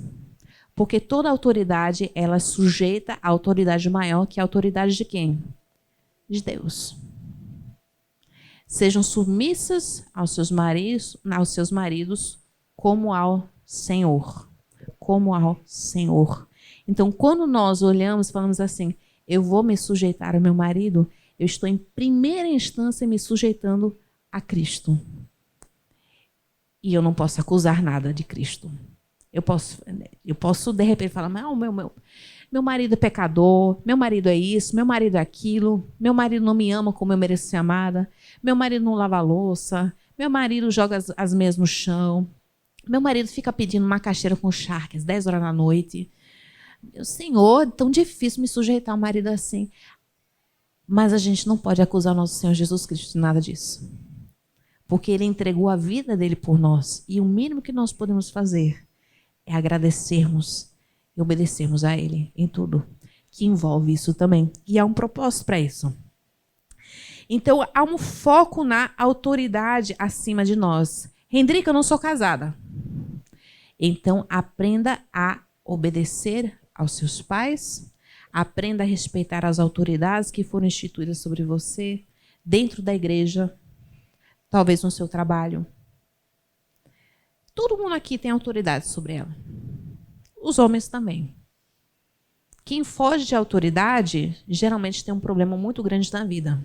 Porque toda autoridade, ela é sujeita à autoridade maior, que é a autoridade de quem? De Deus. Sejam submissas aos seus maridos como ao Senhor. Como ao Senhor. Então, quando nós olhamos e falamos assim, eu vou me sujeitar ao meu marido, eu estou em primeira instância me sujeitando a Cristo. E eu não posso acusar nada de Cristo. Eu posso de repente falar, não, meu marido é pecador, meu marido é isso, meu marido é aquilo, meu marido não me ama como eu mereço ser amada, meu marido não lava a louça, meu marido joga as meias no chão, meu marido fica pedindo macaxeira com charque às 10 horas da noite. Meu Senhor, é tão difícil me sujeitar ao marido assim. Mas a gente não pode acusar o nosso Senhor Jesus Cristo de nada disso. Porque Ele entregou a vida dele por nós. E o mínimo que nós podemos fazer é agradecermos e obedecermos a Ele em tudo, que envolve isso também. E há um propósito para isso. Então, há um foco na autoridade acima de nós. Hendrika, eu não sou casada. Então, aprenda a obedecer aos seus pais, aprenda a respeitar as autoridades que foram instituídas sobre você, dentro da igreja, talvez no seu trabalho. Todo mundo aqui tem autoridade sobre ela. Os homens também. Quem foge de autoridade, geralmente tem um problema muito grande na vida.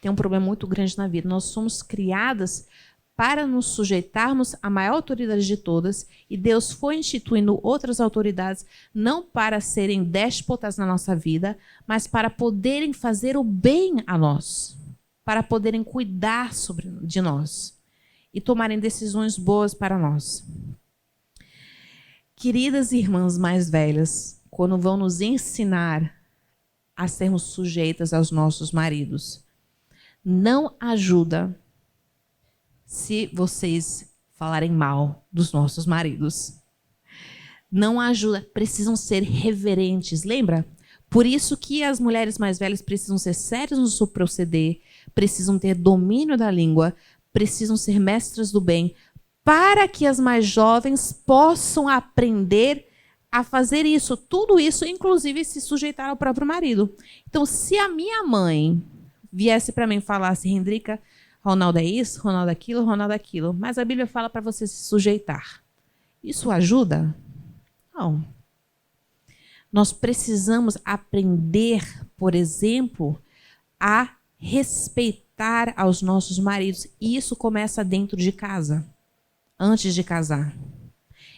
tem um problema muito grande na vida. Nós somos criadas para nos sujeitarmos à maior autoridade de todas, e Deus foi instituindo outras autoridades não para serem déspotas na nossa vida, mas para poderem fazer o bem a nós, para poderem cuidar de nós e tomarem decisões boas para nós. Queridas irmãs mais velhas, quando vão nos ensinar a sermos sujeitas aos nossos maridos, não ajuda se vocês falarem mal dos nossos maridos. Não ajuda, precisam ser reverentes, lembra? Por isso que as mulheres mais velhas precisam ser sérias no seu proceder, precisam ter domínio da língua, precisam ser mestras do bem, para que as mais jovens possam aprender a fazer isso, tudo isso, inclusive se sujeitar ao próprio marido. Então, se a minha mãe viesse para mim e falasse, Hendrika, Ronaldo é isso, Ronaldo é aquilo, Ronaldo é aquilo, mas a Bíblia fala para você se sujeitar. Isso ajuda? Não. Nós precisamos aprender, por exemplo, a respeitar aos nossos maridos. E isso começa dentro de casa, antes de casar.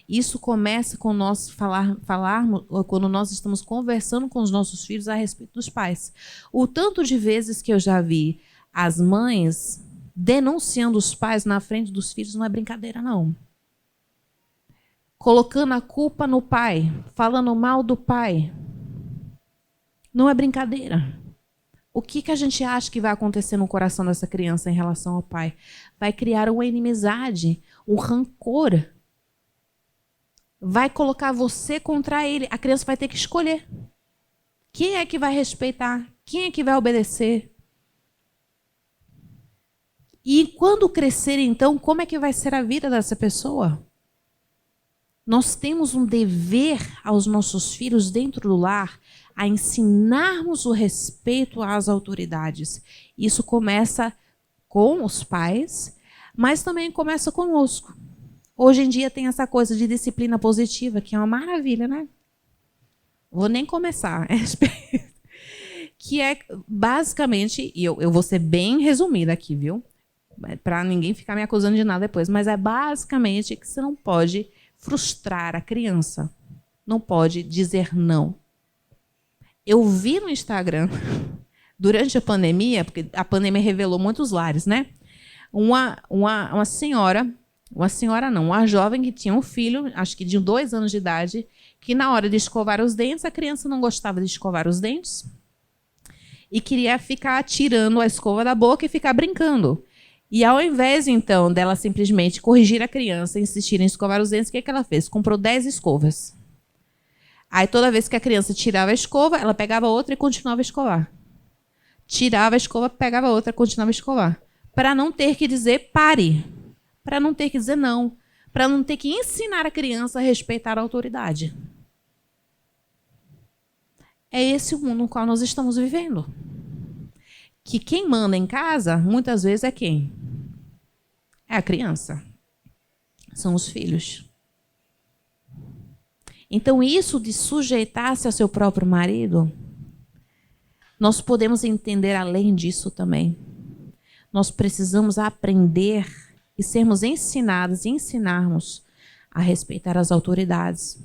Isso começa com nós falarmos, quando nós estamos conversando com os nossos filhos a respeito dos pais. O tanto de vezes que eu já vi as mães denunciando os pais na frente dos filhos não é brincadeira, não. Colocando a culpa no pai, falando mal do pai. Não é brincadeira. O que a gente acha que vai acontecer no coração dessa criança em relação ao pai? Vai criar uma inimizade, um rancor. Vai colocar você contra ele. A criança vai ter que escolher. Quem é que vai respeitar? Quem é que vai obedecer? E quando crescer, então, como é que vai ser a vida dessa pessoa? Nós temos um dever aos nossos filhos dentro do lar a ensinarmos o respeito às autoridades. Isso começa com os pais, mas também começa conosco. Hoje em dia tem essa coisa de disciplina positiva, que é uma maravilha, né? Vou nem começar. Que é basicamente, e eu vou ser bem resumida aqui, viu? Para ninguém ficar me acusando de nada depois, mas é basicamente que você não pode frustrar a criança. Não pode dizer não. Eu vi no Instagram, durante a pandemia, porque a pandemia revelou muitos lares, né? Uma senhora, uma jovem que tinha um filho, acho que de 2 anos de idade, que na hora de escovar os dentes, a criança não gostava de escovar os dentes e queria ficar tirando a escova da boca e ficar brincando. E ao invés, então, dela simplesmente corrigir a criança e insistir em escovar os dentes, o que ela fez? Comprou 10 escovas. Aí, toda vez que a criança tirava a escova, ela pegava outra e continuava a escovar. Tirava a escova, pegava outra e continuava a escovar. Para não ter que dizer pare. Para não ter que dizer não. Para não ter que ensinar a criança a respeitar a autoridade. É esse o mundo no qual nós estamos vivendo. Que quem manda em casa, muitas vezes, é quem? É a criança. São os filhos. Então, isso de sujeitar-se ao seu próprio marido, nós podemos entender além disso também. Nós precisamos aprender e sermos ensinados e ensinarmos a respeitar as autoridades,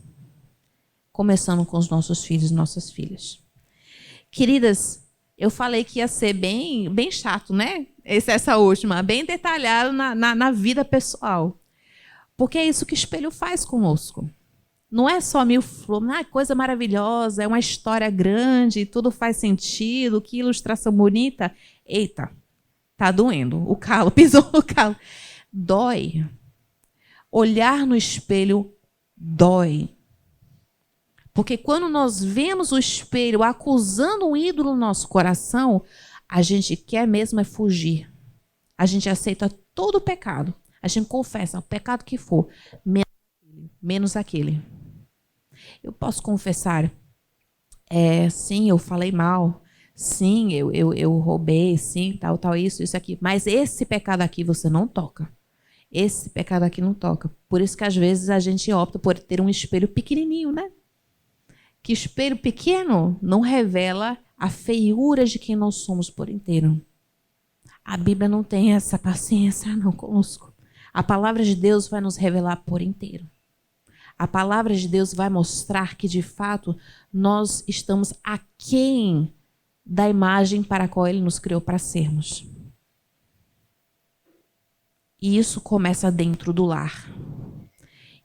começando com os nossos filhos e nossas filhas. Queridas, eu falei que ia ser bem chato, né? Essa última, bem detalhado na vida pessoal. Porque é isso que o espelho faz conosco. Não é só mil flores, coisa maravilhosa, é uma história grande, tudo faz sentido, que ilustração bonita. Eita, tá doendo, o calo, pisou no calo. Dói. Olhar no espelho dói. Porque quando nós vemos o espelho acusando um ídolo no nosso coração, a gente quer mesmo é fugir. A gente aceita todo o pecado. A gente confessa o pecado que for, menos aquele. Eu posso confessar, sim, eu falei mal, sim, eu roubei, sim, tal, isso aqui. Mas esse pecado aqui você não toca. Esse pecado aqui não toca. Por isso que às vezes a gente opta por ter um espelho pequenininho, né? Que espelho pequeno não revela a feiura de quem nós somos por inteiro. A Bíblia não tem essa paciência não conosco. A palavra de Deus vai nos revelar por inteiro. A palavra de Deus vai mostrar que, de fato, nós estamos aquém da imagem para a qual Ele nos criou para sermos. E isso começa dentro do lar.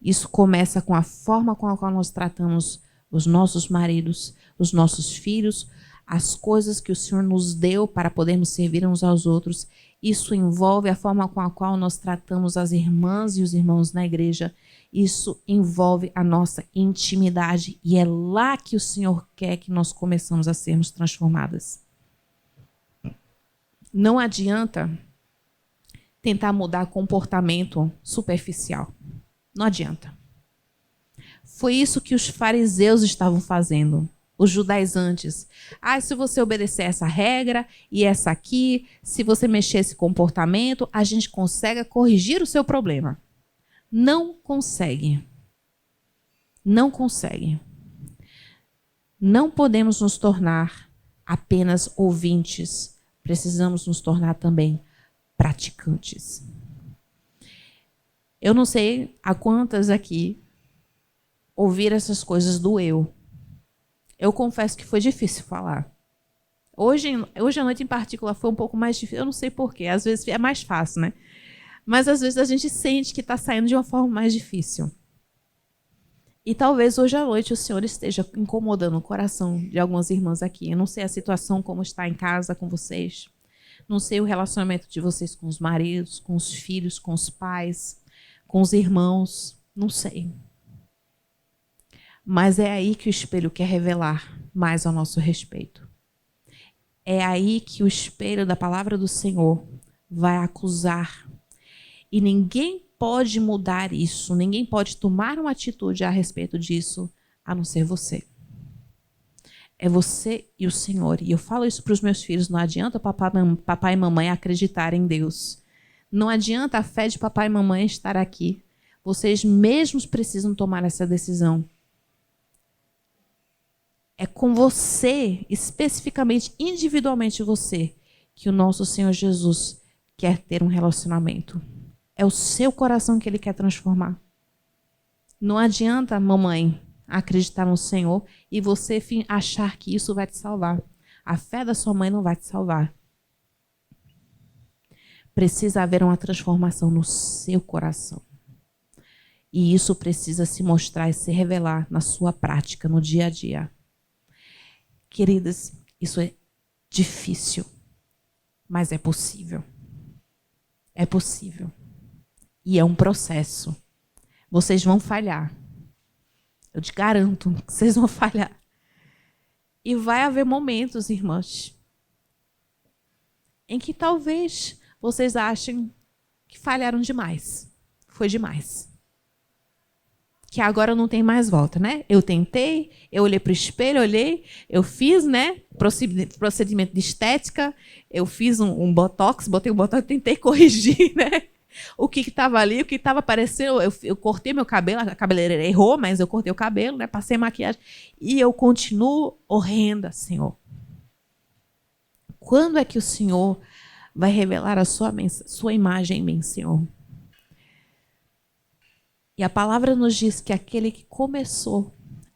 Isso começa com a forma com a qual nós tratamos os nossos maridos, os nossos filhos, as coisas que o Senhor nos deu para podermos servir uns aos outros. Isso envolve a forma com a qual nós tratamos as irmãs e os irmãos na igreja. Isso envolve a nossa intimidade. E é lá que o Senhor quer que nós começamos a sermos transformadas. Não adianta tentar mudar comportamento superficial. Não adianta. Foi isso que os fariseus estavam fazendo. Os judaizantes. Se você obedecer essa regra e essa aqui, se você mexer esse comportamento, a gente consegue corrigir o seu problema. Não consegue. Não consegue. Não podemos nos tornar apenas ouvintes. Precisamos nos tornar também praticantes. Eu não sei a quantas aqui ouvir essas coisas doeu. Eu confesso que foi difícil falar. Hoje à noite, em particular, foi um pouco mais difícil. Eu não sei porquê. Às vezes é mais fácil, né? Mas às vezes a gente sente que está saindo de uma forma mais difícil. E talvez hoje à noite o Senhor esteja incomodando o coração de algumas irmãs aqui. Eu não sei a situação como está em casa com vocês. Não sei o relacionamento de vocês com os maridos, com os filhos, com os pais, com os irmãos. Não sei. Mas é aí que o espelho quer revelar mais ao nosso respeito. É aí que o espelho da palavra do Senhor vai acusar. E ninguém pode mudar isso, ninguém pode tomar uma atitude a respeito disso, a não ser você. É você e o Senhor. E eu falo isso para os meus filhos, não adianta papai e mamãe acreditarem em Deus. Não adianta a fé de papai e mamãe estar aqui. Vocês mesmos precisam tomar essa decisão. É com você, especificamente, individualmente você, que o nosso Senhor Jesus quer ter um relacionamento. É o seu coração que Ele quer transformar. Não adianta, mamãe, acreditar no Senhor e você achar que isso vai te salvar. A fé da sua mãe não vai te salvar. Precisa haver uma transformação no seu coração. E isso precisa se mostrar e se revelar na sua prática, no dia a dia. Queridas, isso é difícil, mas é possível. É possível. E é um processo. Vocês vão falhar. Eu te garanto que vocês vão falhar. E vai haver momentos, irmãs, em que talvez vocês achem que falharam demais. Foi demais. Que agora não tem mais volta, né? Eu tentei, eu olhei para o espelho, eu fiz, né? Procedimento de estética, eu fiz um botox, botei um botox, tentei corrigir, né? O que estava ali, o que estava aparecendo, eu cortei meu cabelo, a cabeleireira errou, mas eu cortei o cabelo, né? Passei maquiagem e eu continuo horrenda, Senhor. Quando é que o Senhor vai revelar a sua imagem em mim, Senhor? E a palavra nos diz que aquele que começou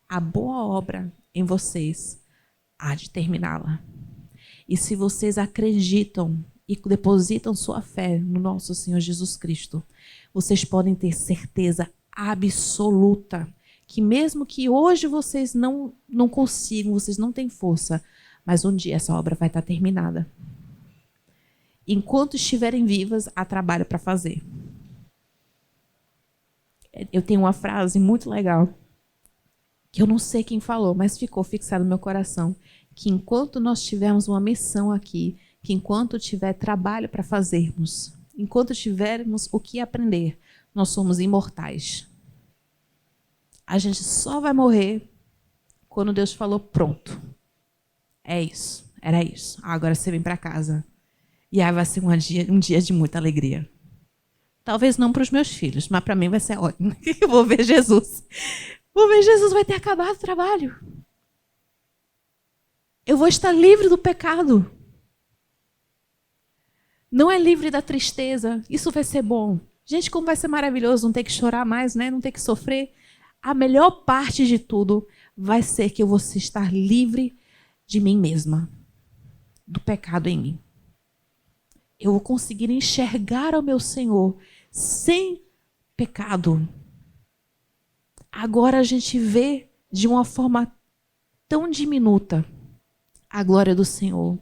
a boa obra em vocês há de terminá-la. E se vocês acreditam e depositam sua fé no nosso Senhor Jesus Cristo, vocês podem ter certeza absoluta que mesmo que hoje vocês não consigam, vocês não têm força, mas um dia essa obra vai estar terminada. Enquanto estiverem vivas, há trabalho para fazer. Eu tenho uma frase muito legal, que eu não sei quem falou, mas ficou fixado no meu coração, que enquanto nós tivermos uma missão aqui, que enquanto tiver trabalho para fazermos, enquanto tivermos o que aprender, nós somos imortais. A gente só vai morrer quando Deus falou, pronto. É isso, era isso. Agora você vem para casa. E aí vai ser um dia de muita alegria. Talvez não para os meus filhos, mas para mim vai ser ótimo. Eu vou ver Jesus. Vou ver Jesus, vai ter acabado o trabalho. Eu vou estar livre do pecado. Não é livre da tristeza. Isso vai ser bom. Gente, como vai ser maravilhoso não ter que chorar mais, né? Não ter que sofrer. A melhor parte de tudo vai ser que eu vou estar livre de mim mesma, do pecado em mim. Eu vou conseguir enxergar ao meu Senhor sem pecado. Agora a gente vê de uma forma tão diminuta a glória do Senhor.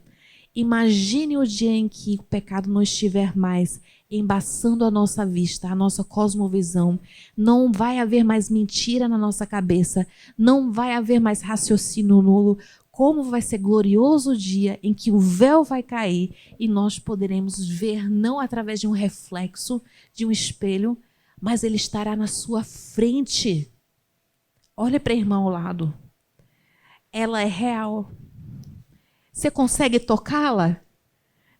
Imagine o dia em que o pecado não estiver mais embaçando a nossa vista, a nossa cosmovisão. Não vai haver mais mentira na nossa cabeça. Não vai haver mais raciocínio nulo. Como vai ser glorioso o dia em que o véu vai cair e nós poderemos ver não através de um reflexo, de um espelho, mas ele estará na sua frente. Olha para a irmã ao lado. Ela é real. Você consegue tocá-la?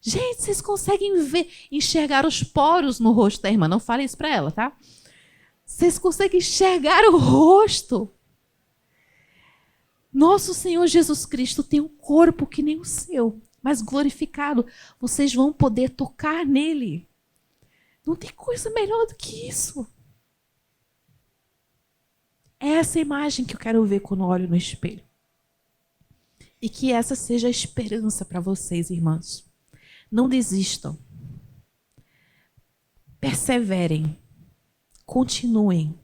Gente, vocês conseguem ver, enxergar os poros no rosto da irmã. Não fale isso para ela, tá? Vocês conseguem enxergar o rosto. Nosso Senhor Jesus Cristo tem um corpo que nem o seu, mas glorificado. Vocês vão poder tocar nele. Não tem coisa melhor do que isso. É essa imagem que eu quero ver quando olho no espelho. E que essa seja a esperança para vocês, irmãos. Não desistam. Perseverem. Continuem.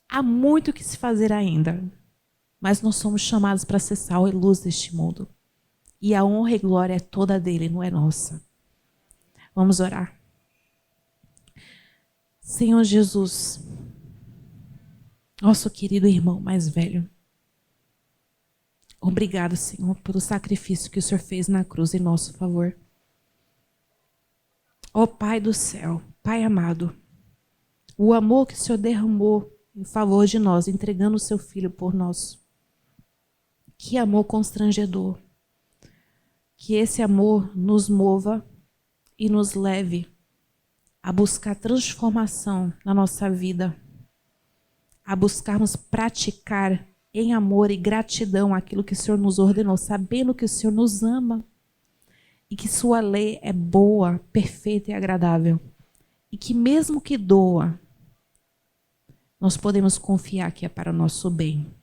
Há muito que se fazer ainda. Mas nós somos chamados para ser sal e luz deste mundo. E a honra e glória é toda dele, não é nossa. Vamos orar. Senhor Jesus, nosso querido irmão mais velho, obrigado, Senhor, pelo sacrifício que o Senhor fez na cruz em nosso favor. Ó Pai do céu, Pai amado, o amor que o Senhor derramou em favor de nós, entregando o seu Filho por nós. Que amor constrangedor. Que esse amor nos mova e nos leve a buscar transformação na nossa vida, a buscarmos praticar em amor e gratidão aquilo que o Senhor nos ordenou, sabendo que o Senhor nos ama e que sua lei é boa, perfeita e agradável. E que mesmo que doa, nós podemos confiar que é para o nosso bem.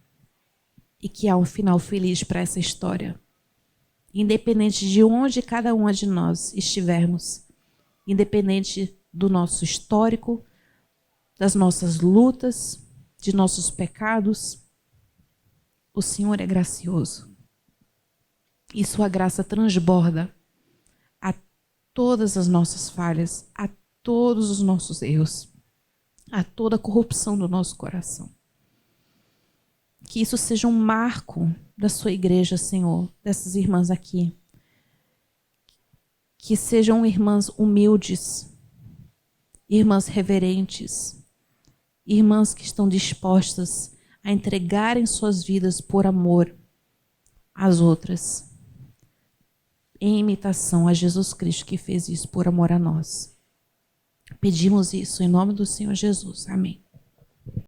E que há um final feliz para essa história. Independente de onde cada uma de nós estivermos, independente do nosso histórico, das nossas lutas, de nossos pecados, o Senhor é gracioso. E sua graça transborda a todas as nossas falhas, a todos os nossos erros, a toda a corrupção do nosso coração. Que isso seja um marco da sua igreja, Senhor, dessas irmãs aqui. Que sejam irmãs humildes, irmãs reverentes, irmãs que estão dispostas a entregarem suas vidas por amor às outras, em imitação a Jesus Cristo que fez isso por amor a nós. Pedimos isso em nome do Senhor Jesus. Amém.